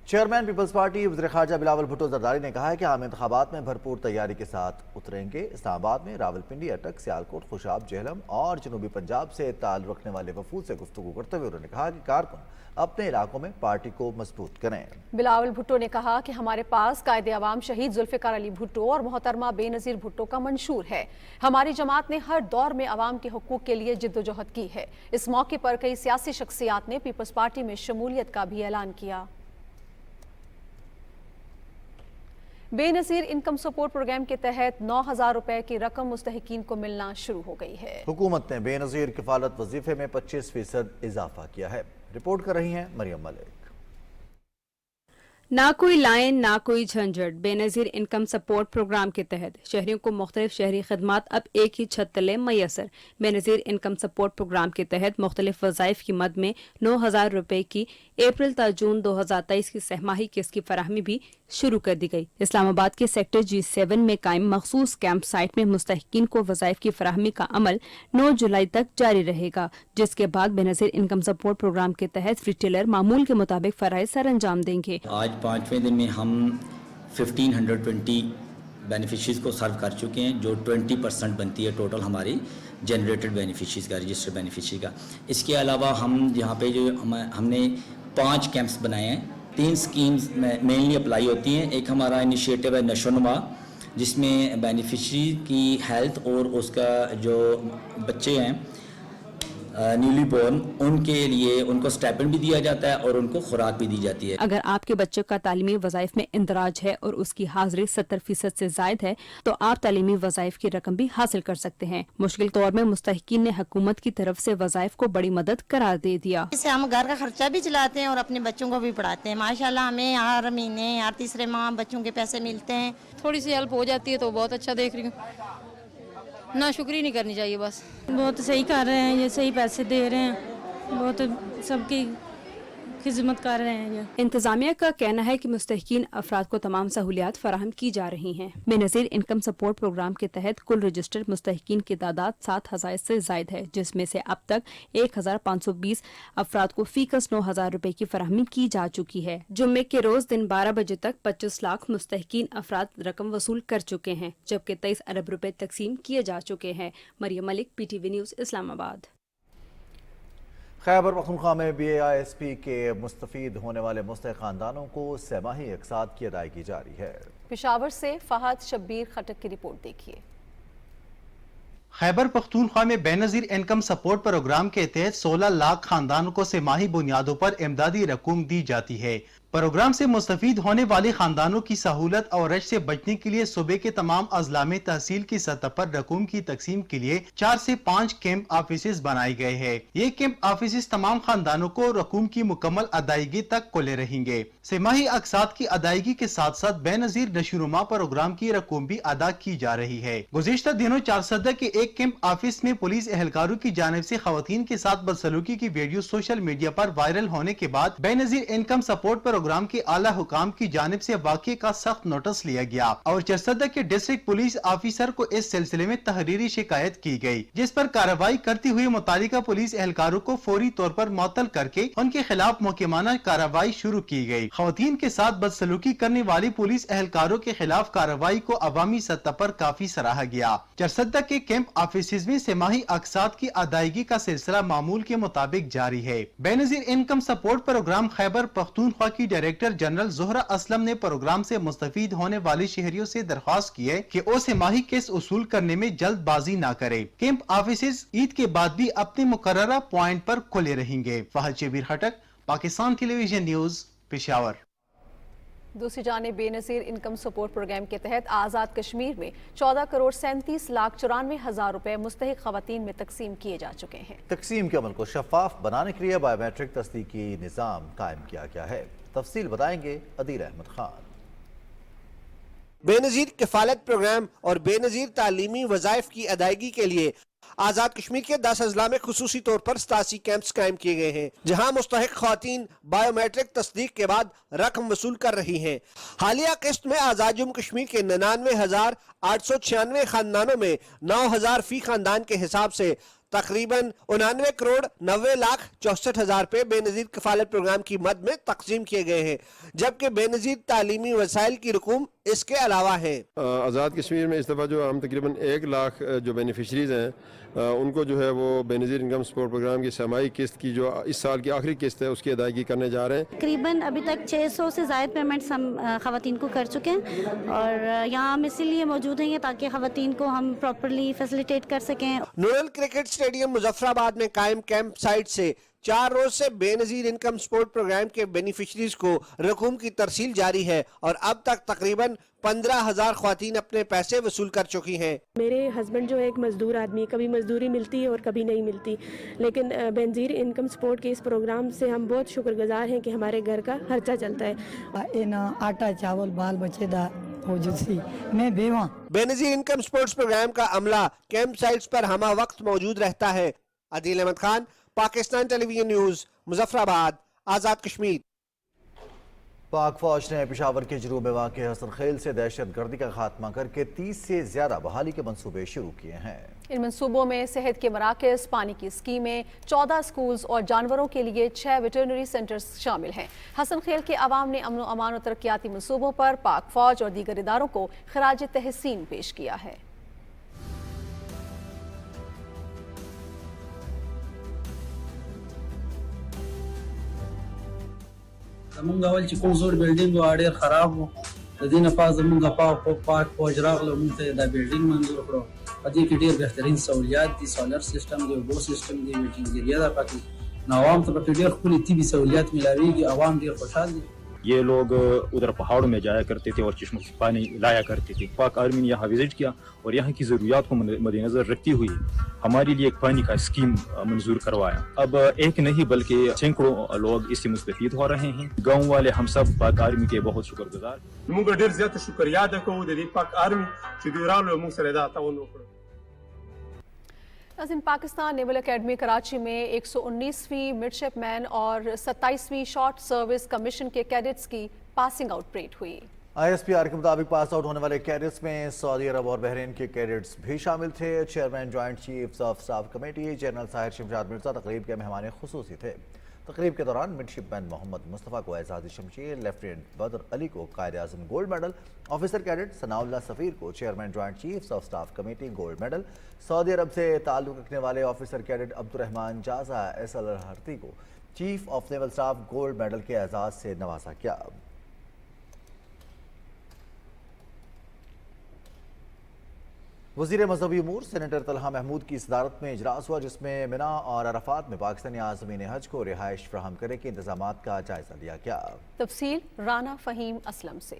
चेयरमैन पीपल्स पार्टी वज़ीर ख़ारजा बिलावल भुट्टो ज़रदारी ने कहा है कि आम इंतखाबात में भरपूर तैयारी के साथ उतरेंगे। इस्लामाबाद में रावलपिंडी, अटक, सियालकोट, खुशाब, जेहलम और जनूबी पंजाब से ताल्लुक़ रखने वाले वफूद से गुफ्तगू करते हुए उन्होंने कहा कि कारकुन अपने इलाकों में पार्टी को मजबूत करें। बिलावल भुट्टो ने कहा कि हमारे पास कायदे अवाम शहीद जुल्फ़िकार अली भुट्टो और मोहतरमा बेनज़ीर भुट्टो का मंशूर है। हमारी जमात ने हर दौर में अवाम के हुकूक के लिए जिद्दोजहद की है। इस मौके पर कई सियासी शख्सियात ने पीपल्स पार्टी में शमूलियत का भी ऐलान किया। बेनज़ीर इनकम सपोर्ट प्रोग्राम के तहत 9,000 रुपए की रकम मुस्तहिकीन को मिलना शुरू हो गई है। हुकूमत ने बेनज़ीर किफालत वजीफे में 25% इजाफा किया है। रिपोर्ट कर रही हैं मरियम मलिक। ना कोई लाइन ना कोई झंझट। बेनज़ीर इनकम सपोर्ट प्रोग्राम के तहत शहरियों को मुख्तलिफ शहरी खदमात अब एक ही छत तले मैसर। बेनज़ीर इनकम सपोर्ट प्रोग्राम के तहत मुख्तलिफ वज़ाइफ की मद में 9,000 रुपए की अप्रैल ता जून 2023 की सहमाही किस्त की फराहमी भी शुरू कर दी गई। इस्लामाबाद के सेक्टर G7 में कायम मखसूस कैंप साइट में मुस्तहिकीन को वज़ाइफ की फराहमी का अमल 9 जुलाई तक जारी रहेगा, जिसके बाद बेनज़ीर इनकम सपोर्ट प्रोग्राम के तहत रिटेलर मामूल के मुताबिक फराइज सर अंजाम देंगे। आज 5वें दिन में हम 1520 बेनिफिशरीज को सर्व कर चुके हैं, जो 20% बनती है टोटल हमारी जनरेटेड बेनिफिशरीज का, रजिस्टर्ड बेनिफिशरी का। इसके अलावा हम यहाँ पे जो हमने 5 कैंप्स बनाए हैं। 3 स्कीम्स मेनली अप्लाई होती हैं। एक हमारा इनिशिएटिव है नशोनुमा, जिसमें बेनिफिशरी की हेल्थ और उसका जो बच्चे हैं न्यूली बोर्न, उनके लिए उनको स्टाइपेंड भी दिया जाता है और उनको खुराक भी दी जाती है। अगर आपके बच्चे का तालीमी वज़ाइफ में इंदराज है और उसकी हाजिरी 70% से जायद है तो आप तालीमी वज़ाइफ की रकम भी हासिल कर सकते हैं। मुश्किल दौर में मुस्तहिकीन ने हुकूमत की तरफ से वज़ाइफ को बड़ी मदद करार दे दिया। इससे हम घर का खर्चा भी चलाते हैं और अपने बच्चों को भी पढ़ाते हैं। माशाल्लाह हमें हर महीने हर तीसरे माह बच्चों के पैसे मिलते हैं। थोड़ी सी हेल्प हो जाती है तो बहुत अच्छा देख रही हूँ। ना शुक्री नहीं करनी चाहिए, बस बहुत सही कर रहे हैं, ये सही पैसे दे रहे हैं, बहुत सबकी खिदमत कर रहे हैं। ये इंतजामिया का कहना है कि मुस्तहिकीन अफराद को तमाम सहूलियात फराहम की जा रही हैं। बेनज़ीर इनकम सपोर्ट प्रोग्राम के तहत कुल रजिस्टर्ड मुस्तहिकीन की तादाद 7,000 से जायद है, जिसमें से अब तक 1,520 अफराद को फीकस 9,000 रुपए की फराहमी की जा चुकी है। जुम्मे के रोज दिन 12 बजे तक 25 लाख मुस्तहिकीन अफराद रकम वसूल कर चुके हैं, जबकि 23 अरब रुपए तकसीम किए जा चुके हैं। Maryam Malik, PTV news, Islamabad. खैबर पख्तूनख्वा में BAISP के मुस्तफीद होने वाले मुस्तहिक खानदानों को सहमाही अक़सात की अदायगी जारी है। पेशावर से फहद शब्बीर खटक की रिपोर्ट देखिए। खैबर पख्तूनख्वा में बेनज़ीर इनकम सपोर्ट प्रोग्राम के तहत 16 लाख खानदानों को सहमाही बुनियादों पर इमदादी रकूम दी जाती है। प्रोग्राम से मुस्तफीद होने वाले खानदानों की सहूलत और रश से बचने के लिए सूबे के तमाम अजला में तहसील की सतह पर रकूम की तकसीम के लिए 4 से 5 कैंप ऑफिस बनाए गए हैं। ये कैंप ऑफिस तमाम खानदानों को रकूम की मुकम्मल अदायगी तक खुले रहेंगे। सहमाही अक़सात की अदायगी के साथ साथ बेनज़ीर नशोनुमा प्रोग्राम की रकूम भी अदा की जा रही है। गुज़िश्ता दिनों 4 सदर के एक कैंप ऑफिस में पुलिस एहलकारों की जानिब से खवातीन के साथ बदसलूकी की वीडियो सोशल मीडिया पर वायरल होने के बाद बेनज़ीर इनकम सपोर्ट प्रोग्राम के आला हुकाम की जानिब से वाक़े का सख्त नोटिस लिया गया और चरसदा के डिस्ट्रिक्ट पुलिस ऑफिसर को इस सिलसिले में तहरीरी शिकायत की गई, जिस पर कार्रवाई करते हुए मुतालिका पुलिस एहलकारों को फौरी तौर पर मुअत्तल करके उनके खिलाफ मुहकमाना कार्रवाई शुरू की गई। खवातीन के साथ बदसलूकी करने वाली पुलिस एहलकारों के खिलाफ कार्रवाई को अवामी सतह पर काफी सराहा गया। चरसदा के कैंप ऑफिस में सहमाही अक़सात की अदायगी का सिलसिला मामूल के मुताबिक जारी है। Benazir income support programme Khyber Pakhtunkhwa की डायरेक्टर जनरल जोहरा असलम ने प्रोग्राम से मुस्तफीद होने वाले शहरियों से दरख्वास्त की है कि वो तिमाही किस्त उसूल करने में जल्दबाजी न करे। कैंप ऑफिस ईद के बाद भी अपने मुकर्ररा पॉइंट पर खुले रहेंगे। फहद शबीर खटक, पाकिस्तान टेलीविजन न्यूज, पेशावर। दूसरी जानिब बेनज़ीर इनकम सपोर्ट प्रोग्राम के तहत आज़ाद कश्मीर में 14 करोड़ 37 लाख 94 हजार रुपए मुस्तहिक खवातीन में तकसीम किए जा चुके हैं। तकसीम के अमल को शफाफ बनाने के लिए बायोमेट्रिक तस्दीकी निज़ाम कायम किया गया है। तफसील बताएंगे अदील अहमद खान। बेनज़ीर किफ़ालत प्रोग्राम और बेनज़ीर तालीमी वज़ाइफ की अदायगी के लिए आज़ाद कश्मीर के 10 अजला में खुसूसी तौर पर 87 कैंप्स कायम किए गए हैं, जहां मुस्तहिक ख़वातीन बायोमेट्रिक तस्दीक के बाद रकम वसूल कर रही हैं। हालिया किस्त में आज़ाद जम्मू कश्मीर के 99,896 खानदानों में 9,000 फी खानदान के हिसाब से तकरीबन 99 करोड़ 90 लाख 64 हजार रुपए बेनज़ीर किफ़ालत प्रोग्राम की मद में तकसीम किए गए हैं, जबकि बेनज़ीर तालीमी वसाइल की रकूम इसके अलावा है। आज़ाद कश्मीर में इस दफ़ा जो हम तकरीबन 1 लाख जो बेनिफिशरीज हैं उनको जो है वो बेनज़ीर इनकम सपोर्ट प्रोग्राम की समाई किस्त की जो इस साल की आखिरी किस्त है उसकी अदायगी करने जा रहे हैं। तकरीबन अभी तक 600 से ज़ायद पेमेंट्स हम ख़वातीन को कर चुके हैं और यहाँ हम इसीलिए मौजूद हैं ताकि ख़वातीन को हम प्रॉपर्ली फैसिलिटेट कर सकें। नूरल क्रिकेट स्टेडियम मुजफ्फराबाद में कायम कैंप साइट से 4 रोज से बेनज़ीर इनकम सपोर्ट प्रोग्राम के बेनिफिशरीज को रकूम की तरसील जारी है और अब तक तकरीबन 15,000 ख्वातीन अपने पैसे वसूल कर चुकी हैं। मेरे हस्बैंड जो है एक मजदूर आदमी, कभी मजदूरी मिलती है और कभी नहीं मिलती, लेकिन बेनज़ीर इनकम सपोर्ट के इस प्रोग्राम से हम बहुत शुक्रगुजार हैं कि हमारे घर का खर्चा चलता है। आटा चावल बाल बच्चेदार मैं बेवा। बेनज़ीर इनकम सपोर्ट्स प्रोग्राम का अमला कैंप साइट्स पर हमा वक्त मौजूद रहता है। Adeel Ahmad Khan, Pakistan television news, Muzaffarabad, Azad Kashmir. पाक फौज ने पेशावर के जुनूब में वाक़ हसन खेल से दहशत गर्दी का खात्मा करके 30 से ज्यादा बहाली के मंसूबे शुरू किए हैं। इन मंसूबों में सेहत के मराकज़, पानी की स्कीमें, 14 स्कूल्स और जानवरों के लिए 6 वेटरनरी सेंटर्स शामिल हैं। हसन खेल के अवाम ने अमन अमान और तरक्याती मंसूबों पर पाक फौज और दीगर इदारों को खराज तहसीन पेश किया है। زمونږ اول چې کوم زوړ بلډینګ و ډېر خراب و، د دې نه پاس زمونږ پاک فوج راغله، موږ ته دا بلډینګ منظور کړو. په دې کې ډېر بهترین سہولیات دي، سولر سیسټم دی، اوبو سیسټم دی، ویټینګ ایریا ده پکې، نو عوام ته پکې ډېر ښکلي طبي سہولیات میلاویږي، عوام ډېر خوشحال دي. یہ لوگ ادھر پہاڑوں میں جایا کرتے تھے اور چشموں سے پانی لایا کرتے تھے. پاک آرمی نے یہاں وزٹ کیا اور یہاں کی ضروریات کو مد نظر رکھتی ہوئی ہمارے لیے ایک پانی کا اسکیم منظور کروایا. اب ایک نہیں بلکہ سینکڑوں لوگ اس سے مستفید ہو رہے ہیں. گاؤں والے ہم سب پاک آرمی کے بہت شکر گزار. موږ ډېر زیات شکریا ادا کوو د دې پاک آرمی چې دوی راغلو موږ سره دا تعاون وکړ. ناظرین، پاکستان نیول اکیڈمی کراچی میں 119ویں مڈشپ مین اور 27ویں شارٹ سروس کمیشن کے کیڈٹس کی پاسنگ آؤٹ پریڈ ہوئی. ISPR کے مطابق پاس آؤٹ ہونے والے کیڈٹس میں سعودی عرب اور بحرین کے کیڈٹس بھی شامل تھے. Chairman joint chiefs of staff committee general Tahir Shamshad Mirza تقریب کے مہمان خصوصی تھے. تقریب کے دوران مڈشپ مین محمد مصطفیٰ کو اعزازی شمشیر، لیفٹیننٹ بدر علی کو Quaid Azam gold medal, officer cadet Sanaullah Safeer کو chairman joint chiefs of staff committee gold medal, سعودی عرب سے تعلق رکھنے والے آفیسر کیڈٹ عبد الرحمان جازا SL ہرتی کو chief of naval staff gold medal کے اعزاز سے نوازا کیا. وزیر مذہبی امور سینیٹر طلحہ محمود کی صدارت میں اجلاس ہوا، جس میں مینا اور عرفات میں پاکستانی عازمین حج کو رہائش فراہم کرنے کے انتظامات کا جائزہ لیا گیا. تفصیل رانا فہیم اسلم سے.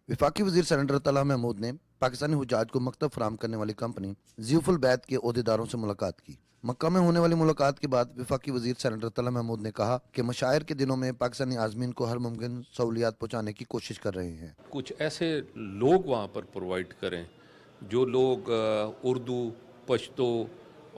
وفاقی وزیر سینیٹر طلحہ محمود نے پاکستانی حجاج کو مکتب فراہم کرنے والی کمپنی ضیوف البیت کے عہدیداروں سے ملاقات کی. مکہ میں ہونے والی ملاقات کے بعد وفاقی وزیر سینیٹر طلحہ محمود نے کہا کہ مشاعر کے دنوں میں پاکستانی عازمین کو ہر ممکن سہولیات پہنچانے کی کوشش کر رہے ہیں. کچھ ایسے لوگ وہاں پر پرووائڈ کریں جو لوگ اردو، پشتو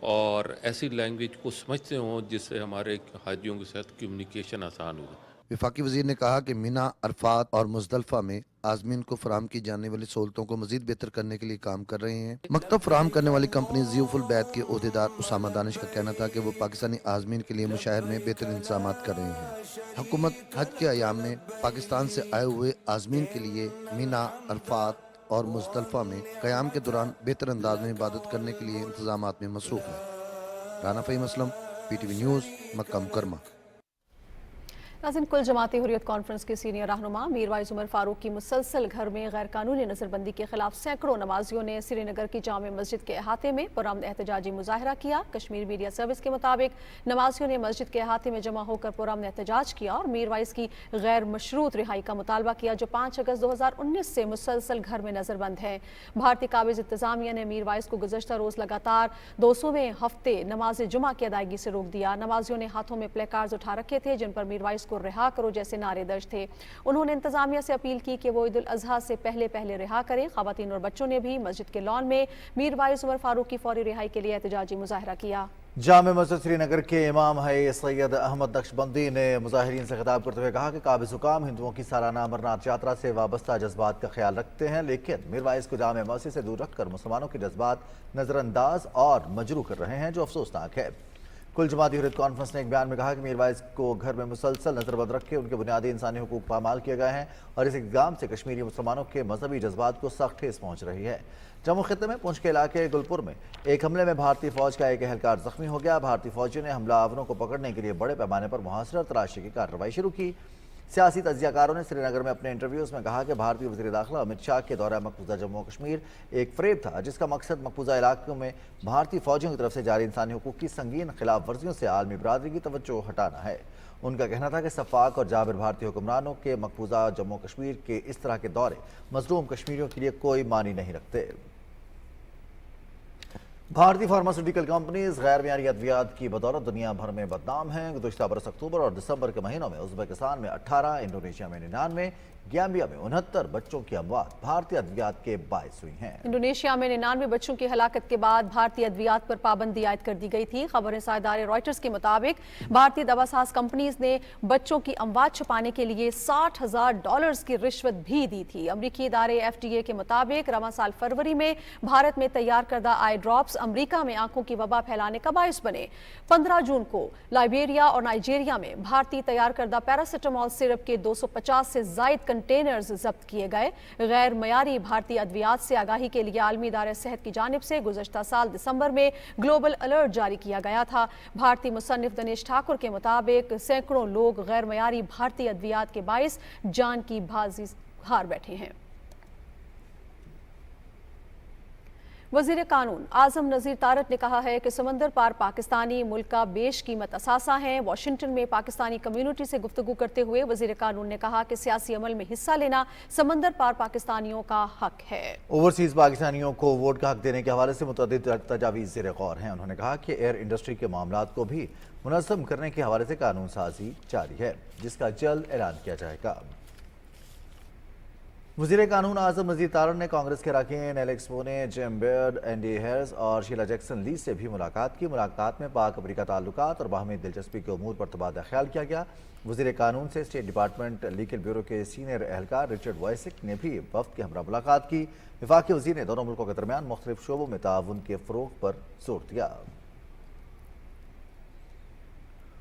اور ایسی لینگویج کو سمجھتے ہوں جس سے ہمارے حاجیوں کے ساتھ کمیونیکیشن آسان ہو. وفاقی وزیر نے کہا کہ مینا، عرفات اور مزدلفہ میں عازمین کو فراہم کی جانے والی سہولتوں کو مزید بہتر کرنے کے لیے کام کر رہے ہیں. مکتب فراہم کرنے والی کمپنی ضیوف البیت کے عہدیدار اسامہ دانش کا کہنا تھا کہ وہ پاکستانی عازمین کے لیے مشاعر میں بہتر انتظامات کر رہے ہیں. حکومت حج کے ایام میں پاکستان سے آئے ہوئے عازمین کے لیے مینا، عرفات اور مزدلفہ میں قیام کے دوران بہتر انداز میں عبادت کرنے کے لیے انتظامات میں مصروف ہے. رانا فہیم اسلم، PTV نیوز، مکہ مکرمہ. नाज़रीन, कुल जमाती हुर्रियत कॉन्फ्रेंस के सीनियर रहनुमा मीरवाइज उमर फारूक की मुसलसल घर में गैर कानूनी नजरबंदी के खिलाफ सैकड़ों नमाजियों ने श्रीनगर की जामे मस्जिद के अहाते में पुरअमन एहतजाजी मुजाहरा किया। कश्मीर मीडिया सर्विस के मुताबिक नमाजियों ने मस्जिद के अहाते में जमा होकर पुरअमन एहतजाज किया और मीरवाइज की गैर मशरूत रिहाई का मुतालबा किया, जो 5 अगस्त 2019 से मुसलसल घर में नजरबंद है। भारतीय काबिज इंतजामिया ने मीरवाइज को गुज़श्ता रोज लगातार 200वें हफ्ते नमाज जुमा की अदायगी से रोक दिया। नमाजियों ने हाथों में प्ले कार्ड्स उठा रखे थे जिन पर मीरवाइज को रिहा करो जैसे नारे दर्ज थे। उन्होंने इंतजामिया से अपील की कि वो ईद उल अजहा से पहले रिहा करें। खवातीन और बच्चों ने भी मस्जिद के लॉन में मीरवाइज उमर फारूक की फौरी रिहाई के लिए एहतजाजी मुजाहरा किया। जामे मस्जिद श्रीनगर के इमाम है सैयद अहमद नक्शबंदी ने मुजाहिरीन से खिताब करते हुए कहा कि काबिज हुकाम हिंदुओं की सालाना अमरनाथ यात्रा से वाबस्ता जज्बात का ख्याल रखते हैं, लेकिन मीरवाइज को जामे मस्जिद से दूर रखकर मुसलमानों के जज्बात नजरअंदाज और मजरू कर रहे हैं, जो अफसोसनाक है। कुल जमाती हुर्रियत कॉन्फ्रेंस ने एक बयान में कहा कि मीरवाइज को घर में मुसलसल नजरबंद रख के उनके बुनियादी इंसानी हुकूक पामाल किए गए हैं और इस इक़दाम से कश्मीरी मुसलमानों के मजहबी जज्बात को सख्त ठेस पहुंच रही है। जम्मू खित्ते में पुंछ के इलाके गुलपुर में एक हमले में भारतीय फौज का एक एहलकार जख्मी हो गया। भारतीय फौजियों ने हमलावरों को पकड़ने के लिए बड़े पैमाने पर मुहासरा और तलाशी की कार्रवाई शुरू की। सियासी तज्जियाकारों ने श्रीनगर में अपने इंटरव्यूज़ में कहा कि भारतीय वज़ीर दाखिला अमित शाह के दौरा मकबूजा जम्मू कश्मीर एक फ़रेब था, जिसका मकसद मकबूजा इलाकों में भारतीय फौजियों की तरफ से जारी इंसानी हुकूक की संगीन खिलाफ वर्जियों से आलमी बरादरी की तवज्जो हटाना है। उनका कहना था कि सफ़ाक और जाबिर भारतीय हुक्मरानों के मकबूजा जम्मू कश्मीर के इस तरह के दौरे मज़लूम कश्मीरियों के लिए कोई मानी नहीं रखते। भारतीय फार्मास्यूटिकल कंपनीज गैर मियारी अद्वियात की बदौलत दुनिया भर में बदनाम हैं। गुज़श्ता बरस अक्टूबर और दिसंबर के महीनों में उज़्बेकिस्तान में 18, इंडोनेशिया में 99, गैम्बिया में 69 बच्चों की अमवात भारतीय अद्वियात के बायस हुई हैं। इंडोनेशिया में 99 बच्चों की हलाकत के बाद भारतीय अद्वियात पर पाबंदी आयद कर दी गई थी। खबरें साइदारे रॉयटर्स के मुताबिक भारतीय दवासाज कंपनीज ने बच्चों की अमवात छुपाने के लिए $60,000 की रिश्वत भी दी थी। अमरीकी इदारे FDA के मुताबिक रवां साल फरवरी में भारत में तैयार करदा आई ड्रॉप्स अमरीका में आंखों की वबा फैलाने का बायस बने। 15 जून को लाइबेरिया और नाइजीरिया में भारतीय तैयार करदा पैरासिटामोल सिरप के 250 से जायद कंटेनर्स जब्त किए गए। गैर मयारी भारतीय अद्वियात से आगाही के लिए आलमी इदारे सेहत की जानिब से गुज़श्ता साल दिसंबर में ग्लोबल अलर्ट जारी किया गया था। भारतीय मुसन्निफ दिनेश ठाकुर के मुताबिक सैकड़ों लोग गैर मयारी भारतीय अद्वियात के बायस जान की बाजी हार बैठे हैं। वज़ीर कानून आज़म नज़ीर तारट ने कहा है कि समंदर पार पाकिस्तानी मुल्क का बेशकीमत असासा हैं। वाशिंगटन में पाकिस्तानी कम्युनिटी से गुफ्तगू करते हुए वज़ीर कानून ने कहा कि सियासी अमल में हिस्सा लेना समंदर पार पाकिस्तानियों का हक है। ओवरसीज पाकिस्तानियों को वोट का हक देने के हवाले से मुतअद्दिद तजावीज़ ज़ेर गौर हैं। उन्होंने कहा कि एयर इंडस्ट्री के मामलात को भी मुनज़्ज़म करने के हवाले से कानून साजी जारी है, जिसका जल्द ऐलान किया जाएगा। वज़ीर कानून आज़म नज़ीर तारट ने कांग्रेस के अरकान एलेक्स बोने, जेम बेयर्ड, एंडी हैर्स और शीला जैक्सन ली से भी मुलाकात की। मुलाकात में पाक अमरीका ताल्लुकात और बाहमी दिलचस्पी के उमूर पर तबादला ख्याल किया गया। वज़ीर कानून से स्टेट डिपार्टमेंट लीगल ब्यूरो के सीनियर एहलकार रिचर्ड वाइसिक ने भी वफ़द के हमरा मुलाकात की। वफाकी वज़ीर ने दोनों मुल्कों के दरमियान मुख्तलिफ शोबों में ताउन के फ़रोग़ पर जोर दिया।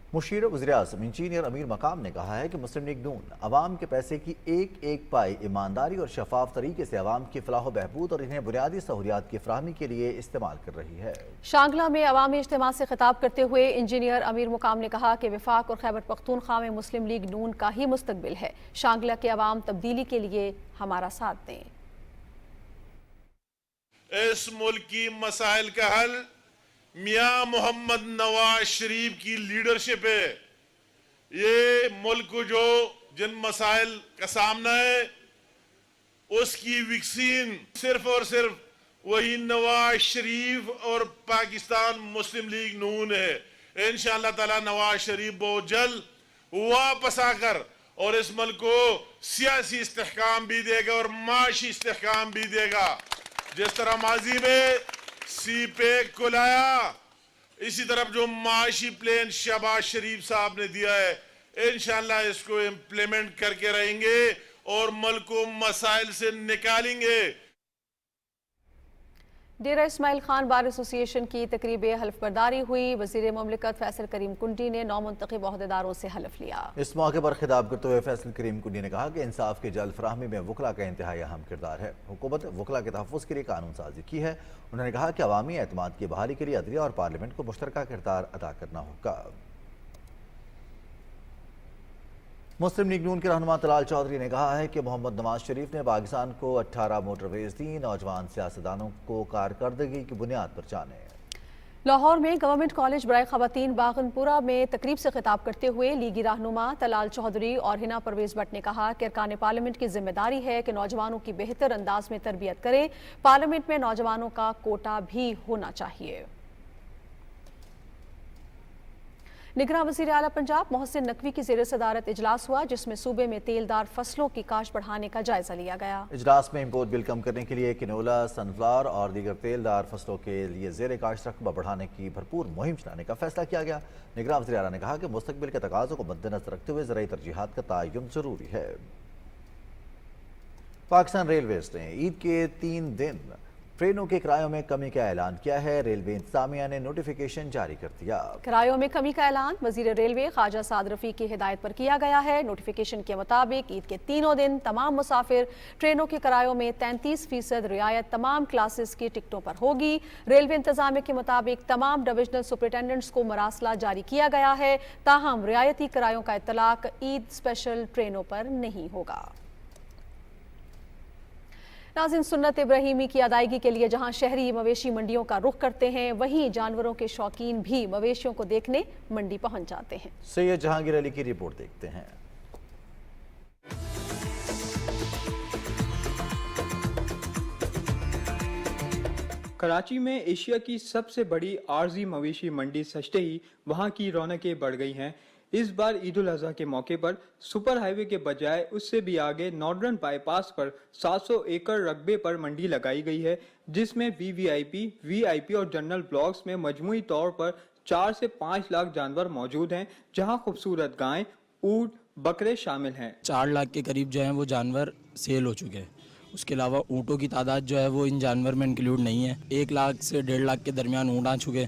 मुशीर वज़ीर आज़म इंजीनियर अमीर मकाम ने कहा है कि मुस्लिम लीग नून अवाम के पैसे की एक एक पाई ईमानदारी और शफाफ तरीके से अवाम की फलाह बहबूद और इन्हें बुनियादी सहूलियात की फराहमी के लिए इस्तेमाल कर रही है। शांगला में अवामी इज्तिमा से खिताब करते हुए इंजीनियर अमीर मुकाम ने कहा कि वफाक और खैबर पख्तूनख्वा में मुस्लिम लीग नून का ही मुस्तकबिल है। शांगला के अवाम तब्दीली के लिए हमारा साथ दें। इस मुल्क की मसाइल का हल मियां मोहम्मद नवाज शरीफ की लीडरशिप है। ये मुल्क को जो जिन मसाइल का सामना है उसकी वैक्सीन सिर्फ और सिर्फ वही नवाज शरीफ और पाकिस्तान मुस्लिम लीग नून है। इंशाअल्लाह ताला नवाज शरीफ बहुत जल्द वापस आकर और इस मुल्क को सियासी इस्तेहकाम भी देगा और माशी इस्तेहकाम भी देगा। जिस तरह माजी में सी पैक को लाया, इसी तरफ जो माशी प्लान शहबाज शरीफ साहब ने दिया है, इंशाअल्लाह इसको इम्प्लीमेंट करके रहेंगे और मुल्क को मसाइल से निकालेंगे। डेरा इस्माइल खान बार एसोसिएशन की तकरीब हल्फ बर्दारी हुई। वज़ीर मुमलिकत फैसल करीम कुंडी ने नौमुंतखब ओहदेदारों से हल्फ लिया। इस मौके पर खिताब करते हुए फैसल करीम कुंडी ने कहा कि इंसाफ की जल्द फराहमी में वकला का इंतहाई अहम किरदार है। हुकूमत वकला के तहफ़्फ़ुज़ के लिए कानून साजी की है। उन्होंने कहा कि अवामी एतमाद की बहाली के लिए अदलिया और पार्लियामेंट को मुश्तरका किरदार अदा करना होगा। मुस्लिम लीग नून के रहनुमा तलाल चौधरी ने कहा है कि मोहम्मद नवाज शरीफ ने पाकिस्तान को 18 मोटरवेज दी, नौजवान सियासतदानों को कारकर्दगी की बुनियाद पर जाने। लाहौर में गवर्नमेंट कॉलेज बराए खवातीन बागनपुरा में तकरीब से खिताब करते हुए लीगी रहनुमा तलाल चौधरी और हिना परवेज भट्ट ने कहा कि अरकान पार्लियामेंट की जिम्मेदारी है कि नौजवानों की बेहतर अंदाज में तरबियत करें। पार्लियामेंट में नौजवानों का कोटा भी होना चाहिए। निगरान वज़ीर आला पंजाब मोहसिन नकवी की ज़ेर सदारत इजलास हुआ, जिसमें सूबे में तेलदार फसलों की काश्त बढ़ाने का जायजा लिया गया। इजलास में इम्पोर्ट बिल कम करने के लिए किनोला, सनफ्लावर और दीगर तेलदार फसलों के लिए ज़ेर काश्त रकबा बढ़ाने की भरपूर मुहिम चलाने का फैसला किया गया। निगरान वज़ीर आला ने कहा कि मुस्तकबिल के तकाज़ों को मद्देनजर रखते हुए ज़राई तरजीहात का तयन ज़रूरी है। पाकिस्तान रेलवेज़ ने ईद के 3 दिन ट्रेनों के किरायों में कमी का ऐलान किया है। रेलवे इंतजामिया ने नोटिफिकेशन जारी कर दिया। किरायों में कमी का ऐलान वजीर रेलवे ख्वाजा साद रफी की हिदायत पर किया गया है। नोटिफिकेशन के मुताबिक ईद के 3 दिन तमाम मुसाफिर ट्रेनों के किरायों में 33% रियायत तमाम क्लासेस की टिकटों पर होगी। रेलवे इंतजामिया के मुताबिक तमाम डिविजनल सुपरिटेंडेंट्स को मरासला जारी किया गया है, ताहम रियायती किरायों का इतलाक ईद स्पेशल ट्रेनों पर नहीं होगा। नाज़रीन, सुन्नत इब्राहीमी की अदायगी के लिए जहां शहरी मवेशी मंडियों का रुख करते हैं, वहीं जानवरों के शौकीन भी मवेशियों को देखने मंडी पहुंच जाते हैं। सैयद जहांगीर अली की रिपोर्ट देखते हैं। कराची में एशिया की सबसे बड़ी आरजी मवेशी मंडी सजते ही वहां की रौनकें बढ़ गई हैं। इस बार ईद उल अज़हा के मौके पर सुपर हाईवे के बजाय उससे भी आगे नॉर्दर्न बाईपास पर 700 एकड़ रकबे पर मंडी लगाई गई है, जिसमें वीवीआईपी, वीआईपी और जनरल ब्लॉक्स में मजमूई तौर पर 4 से 5 लाख जानवर मौजूद हैं, जहां खूबसूरत गायें, ऊँट, बकरे शामिल हैं। 4 लाख के करीब जो हैं वो जानवर सेल हो चुके हैं। उसके अलावा ऊँटों की तादाद जो है वो इन जानवर में इंक्लूड नहीं है। 1 लाख से 1.5 लाख के दरमियान ऊँट आ चुके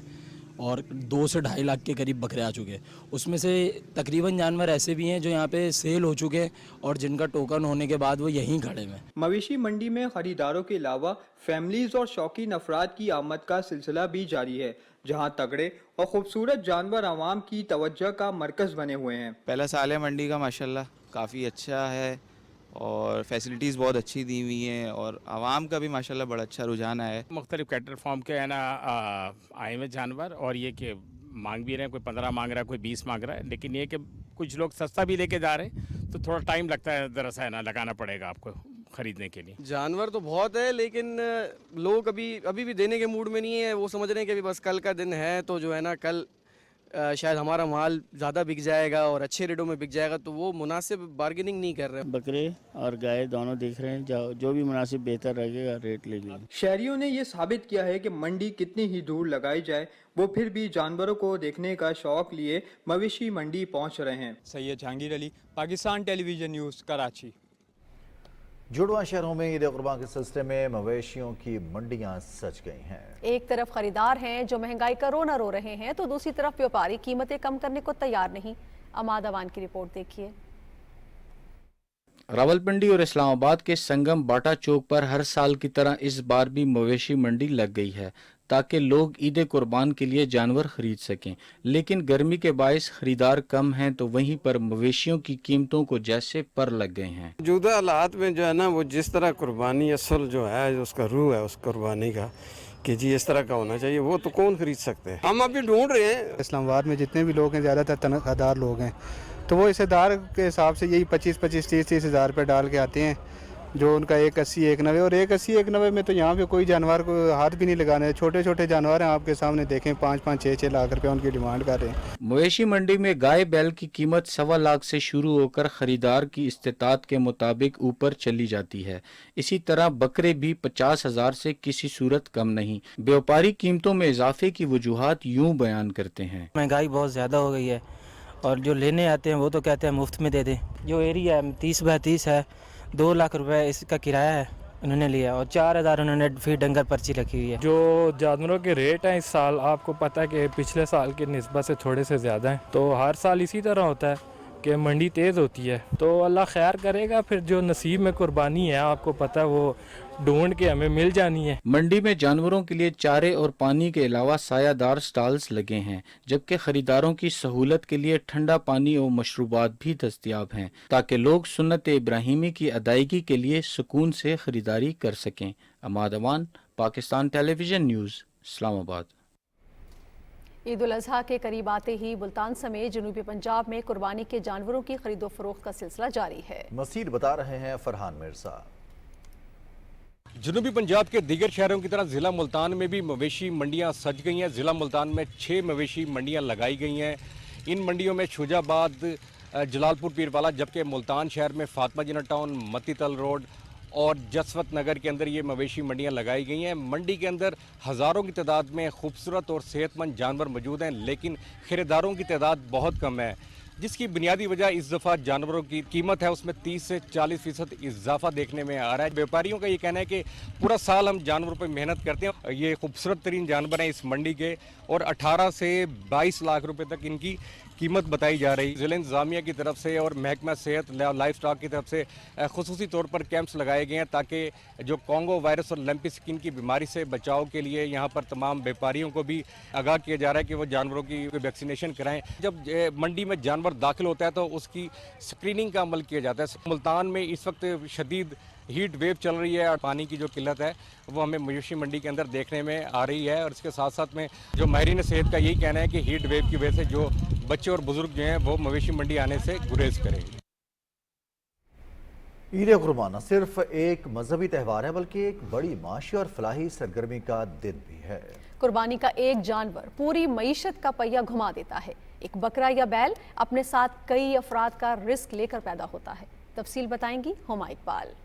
और 2 से 2.5 लाख के करीब बकरे आ चुके। उसमें से तकरीबन जानवर ऐसे भी हैं जो यहाँ पे सेल हो चुके हैं और जिनका टोकन होने के बाद वो यहीं खड़े हैं। मवेशी मंडी में खरीदारों के अलावा फैमिलीज और शौकीन अफराद की आमद का सिलसिला भी जारी है, जहाँ तगड़े और खूबसूरत जानवर आवाम की तवज्जो का मरकज बने हुए हैं। पहला साल है मंडी का, माशाल्लाह काफ़ी अच्छा है और फैसिलिटीज़ बहुत अच्छी दी हुई हैं और आवाम का भी माशाल्लाह बड़ा अच्छा रुझान है। मुख्तलिफ कैटल फार्म के है ना आए हुए जानवर, और ये कि मांग भी रहे हैं, कोई 15 मांग रहा है, कोई 20 मांग रहा है, लेकिन ये कि कुछ लोग सस्ता भी लेके जा रहे हैं तो थोड़ा टाइम लगता है, दरअसल है ना लगाना पड़ेगा आपको खरीदने के लिए। जानवर तो बहुत है, लेकिन लोग अभी भी देने के मूड में नहीं है। वो समझ रहे हैं कि अभी बस कल का दिन है तो जो है ना कल शायद हमारा माल ज़्यादा बिक जाएगा और अच्छे रेटों में बिक जाएगा, तो वो मुनासिब बार्गेनिंग नहीं कर रहे। बकरे और गाय दोनों देख रहे हैं, जो भी मुनासिब बेहतर रहेगा रेट ले लेंगे। शहरियों ने ये साबित किया है कि मंडी कितनी ही दूर लगाई जाए, वो फिर भी जानवरों को देखने का शौक लिए मवेशी मंडी पहुँच रहे हैं। Syed Jahangir Ali, Pakistan television news, Karachi. जुड़वा शहरों में ईद कुर्बान के सिलसिले में मवेशियों की मंडियां सज गई हैं। एक तरफ खरीदार हैं जो महंगाई का रोना रो रहे हैं, तो दूसरी तरफ व्यापारी कीमतें कम करने को तैयार नहीं। अमाद अवान की रिपोर्ट देखिए। रावलपिंडी और इस्लामाबाद के संगम बाटा चौक पर हर साल की तरह इस बार भी मवेशी मंडी लग गई है, ताकि लोग ईद कुर्बान के लिए जानवर खरीद सकें। लेकिन गर्मी के बायस खरीदार कम हैं, तो वहीं पर मवेशियों की कीमतों को जैसे पर लग गए हैं। मौजूदा हालात में जो है ना, वो जिस तरह कुर्बानी असल जो है, जो उसका रूह है उस कुर्बानी का, कि जी इस तरह का होना चाहिए, वो तो कौन खरीद सकते हैं। हम अभी ढूंढ रहे हैं। इस्लामाबाद में जितने भी लोग हैं ज़्यादातर तनख्वाहदार लोग हैं, तो वो हिस्सेदार के हिसाब से यही 25-30 हज़ार रुपये डाल के आते हैं, जो उनका 180, 190 और 180, 190 में तो यहाँ पे कोई जानवर को हाथ भी नहीं लगाने। छोटे छोटे जानवर हैं, आपके सामने देखें, 5-5, 6-6 लाख रुपए उनकी डिमांड कर रहे हैं। मवेशी मंडी में गाय बैल की कीमत 1.25 लाख से शुरू होकर खरीदार की इस्तेतात के मुताबिक ऊपर चली जाती है। इसी तरह बकरे भी 50,000 से किसी सूरत कम नहीं। व्यापारी कीमतों में इजाफे की वजूहात यूँ बयान करते हैं। महंगाई बहुत ज़्यादा हो गई है और जो लेने आते हैं वो तो कहते हैं मुफ्त में दे दें। जो एरिया है 30 बाय 30 है, 2 लाख रुपए इसका किराया है उन्होंने लिया और 4,000 उन्होंने फी डंगर पर्ची रखी हुई है। जो जानवरों के रेट हैं इस साल आपको पता है कि पिछले साल की निस्बत से थोड़े से ज़्यादा हैं, तो हर साल इसी तरह होता है कि मंडी तेज़ होती है, तो अल्लाह खैर करेगा। फिर जो नसीब में कुर्बानी है आपको पता है वो ढूंढ के हमें मिल जानी है। मंडी में जानवरों के लिए चारे और पानी के अलावा सायादार स्टॉल्स लगे हैं, जबकि खरीदारों की सहूलत के लिए ठंडा पानी और मशरूबात भी दस्तयाब हैं, ताकि लोग सुन्नत इब्राहिमी की अदायगी के लिए सुकून से खरीदारी कर सकें। अमाद अमान, पाकिस्तान टेलीविजन न्यूज़, इस्लामाबाद। ईद उल अजहा के करीब आते ही मुल्तान समेत जनूबी पंजाब में कुर्बानी के जानवरों की खरीदो फरोख्त का सिलसिला जारी है। मज़ीद बता रहे हैं फरहान मिर्जा। जनूबी पंजाब के दीगर शहरों की तरह ज़िला मुल्तान में भी मवेशी मंडियां सज गई हैं। ज़िला मुल्तान में 6 मवेशी मंडियां लगाई गई हैं। इन मंडियों में शुजाबाद, जलालपुर पीरवाला, जबकि मुल्तान शहर में फातिमा जिन्ना टाउन, मत्तीतल रोड और जसवत नगर के अंदर ये मवेशी मंडियां लगाई गई हैं। मंडी के अंदर हज़ारों की तादाद में खूबसूरत और सेहतमंद जानवर मौजूद हैं, लेकिन खरीदारों की तादाद बहुत कम है, जिसकी बुनियादी वजह इस दफ़ा जानवरों की कीमत है उसमें 30 से 40% इजाफा देखने में आ रहा है। व्यापारियों का ये कहना है कि पूरा साल हम जानवरों पर मेहनत करते हैं। ये खूबसूरत तरीन जानवर हैं इस मंडी के और 18 से 22 लाख रुपए तक इनकी कीमत बताई जा रही। ज़िला इंतज़ामिया की तरफ से और महकमा सेहत लाइफ स्टॉक की तरफ से खुसूसी तौर पर कैंप्स लगाए गए हैं, ताकि जो कॉन्गो वायरस और लंपी स्किन की बीमारी से बचाव के लिए यहाँ पर तमाम व्यापारियों को भी आगाह किया जा रहा है कि वो जानवरों की वैक्सीनेशन कराएं। जब मंडी में जानवर दाखिल होता है तो उसकी स्क्रीनिंग का अमल किया जाता है। मुल्तान में इस वक्त शदीद हीट वेव चल रही है और पानी की जो किल्लत है वो हमें मवेशी मंडी के अंदर देखने में आ रही है। और इसके साथ साथ में जो माहिरीन सेहत का यही कहना है कि हीट वेव की वजह से जो बच्चे और बुजुर्ग जो हैं वो मवेशी मंडी आने से गुरेज करें। ईद कुर्बान न सिर्फ एक मजहबी त्यौहार है बल्कि एक बड़ी माशी और फलाही सरगर्मी का दिन भी है। कुर्बानी का एक जानवर पूरी मईशत का पहिया घुमा देता है। एक बकरा या बैल अपने साथ कई अफराद का रिस्क लेकर पैदा होता है। तफसील बताएंगी हुमा इकबाल।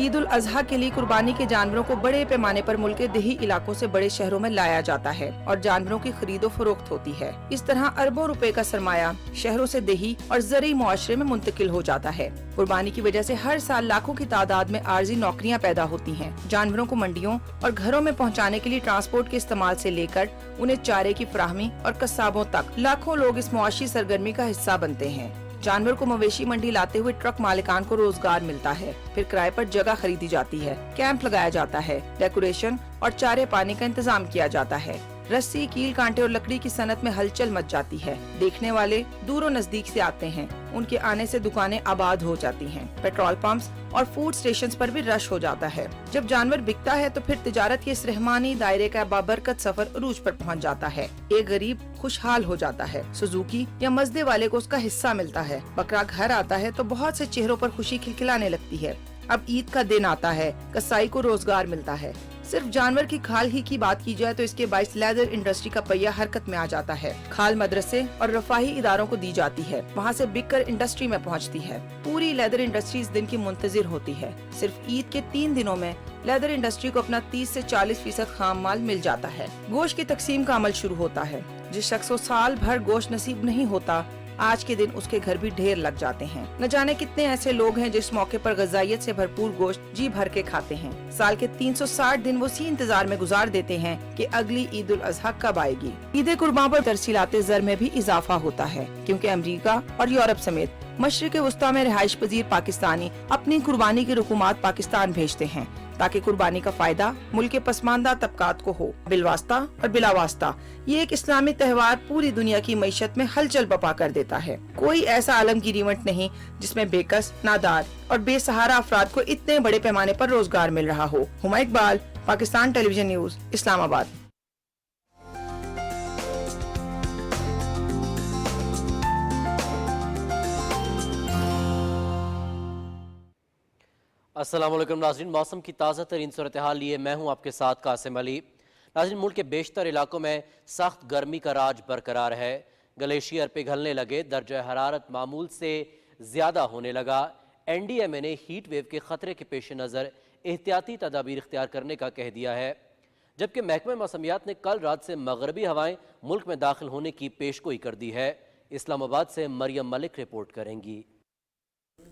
ईद उल अजहा के लिए कुर्बानी के जानवरों को बड़े पैमाने पर मुल्क के देही इलाकों से बड़े शहरों में लाया जाता है और जानवरों की खरीदो फरोख्त होती है। इस तरह अरबों रुपए का सरमाया शहरों से देही और ज़रूरी मुआशरे में मुंतकिल हो जाता है। कुर्बानी की वजह से हर साल लाखों की तादाद में आर्जी नौकरियां पैदा होती हैं। जानवरों को मंडियों और घरों में पहुंचाने के लिए ट्रांसपोर्ट के इस्तेमाल से लेकर उन्हें चारे की फराहमी और कस्साबों तक लाखों लोग इस मुआशी सरगर्मी का हिस्सा बनते हैं। जानवर को मवेशी मंडी लाते हुए ट्रक मालिकान को रोजगार मिलता है, फिर किराए पर जगह खरीदी जाती है, कैंप लगाया जाता है, डेकोरेशन और चारे पानी का इंतजाम किया जाता है। रस्सी, कील, कांटे और लकड़ी की सनत में हलचल मच जाती है। देखने वाले दूरों नजदीक से आते हैं। उनके आने से दुकानें आबाद हो जाती हैं। पेट्रोल पंप्स और फूड स्टेशंस पर भी रश हो जाता है। जब जानवर बिकता है तो फिर तिजारत के इस रहमानी दायरे का बाबरकत सफर अरूज पर पहुंच जाता है। एक गरीब खुशहाल हो जाता है। सुजुकी या मजदे वाले को उसका हिस्सा मिलता है। बकरा घर आता है तो बहुत से चेहरों पर खुशी खिलखिलाने लगती है। अब ईद का दिन आता है, कसाई को रोजगार मिलता है। सिर्फ जानवर की खाल ही की बात की जाए तो इसके बाइस लेदर इंडस्ट्री का पहिया हरकत में आ जाता है। खाल मदरसे और रफाही इदारों को दी जाती है, वहाँ से बिककर इंडस्ट्री में पहुँचती है। पूरी लेदर इंडस्ट्री इस दिन की मुंतजिर होती है। सिर्फ ईद के 3 दिनों में लेदर इंडस्ट्री को अपना 30 से 40% खाम माल मिल जाता है। गोश्त की तकसीम का अमल शुरू होता है। जिस शख्स को साल भर गोश्त नसीब नहीं होता, आज के दिन उसके घर भी ढेर लग जाते हैं। न जाने कितने ऐसे लोग हैं जिस मौके पर ग़िज़ाइयत से भरपूर गोश्त जी भर के खाते हैं। साल के 360 दिन वो इसी इंतजार में गुजार देते हैं कि अगली ईद उल अजहा कब आएगी। ईद कुर्बान पर तरसीलाते ज़र में भी इजाफा होता है, क्योंकि अमेरिका और यूरोप समेत मशरिक़ वस्ता में रिहाइश पजीर पाकिस्तानी अपनी कुर्बानी की रकूमात पाकिस्तान भेजते हैं, ताकि कुर्बानी का फायदा मुल्क के पसमानदा तबकात को हो। बिलवास्ता और बिलावास्ता ये एक इस्लामी त्यौहार पूरी दुनिया की मईशत में हलचल बपा कर देता है। कोई ऐसा आलमगीर इवेंट नहीं जिसमें बेकस, नादार और बेसहारा अफराद को इतने बड़े पैमाने पर रोजगार मिल रहा हो। Huma Iqbal, Pakistan television news, Islamabad. अस्सलाम वालेकुम नाज़रीन, मौसम की ताज़ा तरीन सूरत हाल लिए मैं हूँ आपके साथ कासिम अली। नाज़रीन, मुल्क के बेशतर इलाकों में सख्त गर्मी का राज बरकरार है। ग्लेशियर पिघलने लगे, दर्जा हरारत मामूल से ज़्यादा होने लगा। NDMA ने हीट वेव के ख़तरे के पेश नज़र एहतियाती तदाबीर इख्तियार करने का कह दिया है, जबकि महकमा मौसमियात ने कल रात से मगरबी हवाएं मुल्क में दाखिल होने की पेशगोई कर दी है। इस्लामाबाद से मरियम मलिक रिपोर्ट करेंगी।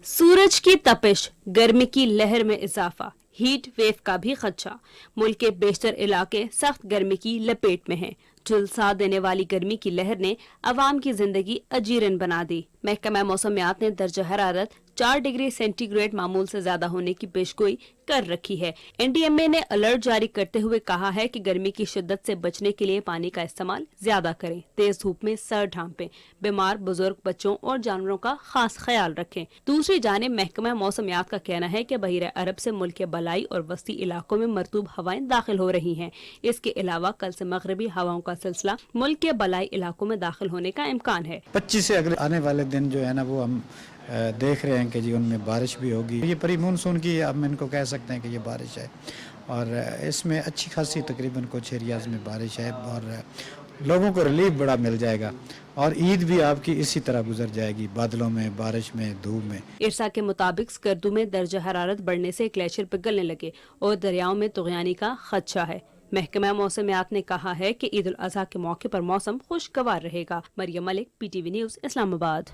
सूरज की तपिश, गर्मी की लहर में इजाफा, हीट वेव का भी खदशा। मुल्क के बेशतर इलाके सख्त गर्मी की लपेट में हैं। झुलसा देने वाली गर्मी की लहर ने अवाम की जिंदगी अजीरन बना दी। महकमा मौसमियात ने दर्जा हरारत 4 डिग्री सेंटीग्रेड मामूल से ज्यादा होने की पेशगोई कर रखी है। NDMA ने अलर्ट जारी करते हुए कहा है कि गर्मी की शिद्दत से बचने के लिए पानी का इस्तेमाल ज्यादा करें, तेज धूप में सर ढांपें, बीमार बुजुर्ग, बच्चों और जानवरों का खास ख्याल रखें। दूसरी जानिब महकमा मौसमियात का कहना है कि बहिर अरब से मुल्क के बलाई और वस्ती इलाकों में मरतूब हवाएं दाखिल हो रही हैं। इसके अलावा कल से मगरबी हवाओं का सिलसिला मुल्क के बलाई इलाकों में दाखिल होने का इम्कान है। 25 से अगले आने वाले दिन जो है ना वो हम देख रहे हैं कि जी उनमें बारिश भी होगी। ये प्री मानसून की हम इनको कह सकते हैं कि ये बारिश है और इसमें अच्छी खासी तकरीबन कुछ एरियाज में बारिश है और लोगों को रिलीफ बड़ा मिल जाएगा और ईद भी आपकी इसी तरह गुजर जाएगी, बादलों में, बारिश में, धूप में। इरसा के मुताबिक स्कर्दू में दर्जा हरारत बढ़ने से ग्लेशियर पिघलने लगे और दरियाओं में तुग़यानी का खदशा है। महकमा मौसमियात ने कहा है कि ईद उल अज़हा के मौके पर मौसम खुशगवार रहेगा। Maryam Malik, PTV news, Islamabad.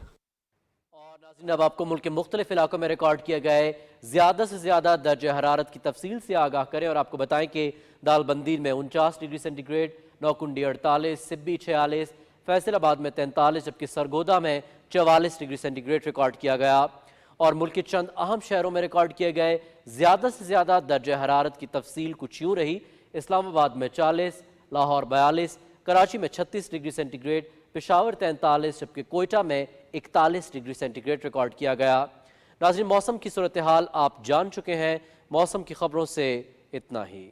नाज़रीन, अब आपको मुल्क के मुख्तलिफ इलाकों में रिकॉर्ड किए गए ज़्यादा से ज़्यादा दर्जा हरारत की तफसील से आगाह करें और आपको बताएं कि दालबंदी में 49 डिग्री सेंटीग्रेड, नौकुंडी 48, सिब्बी 46, फैसलाबाद में 43, जबकि सरगोदा में 44 डिग्री सेंटीग्रेड रिकॉर्ड किया गया। और मुल्क के चंद अहम शहरों में रिकॉर्ड किए गए ज़्यादा से ज़्यादा दर्जा हरारत की तफसील कुछ यूँ रही। इस्लामाबाद में 40, लाहौर 42, कराची में 36 डिग्री सेंटीग्रेड, पेशावर 43, जबकि कोयटा में 41 डिग्री सेंटीग्रेड रिकॉर्ड किया गया। नाज़रीन, मौसम की सूरत हाल आप जान चुके हैं। मौसम की खबरों से इतना ही।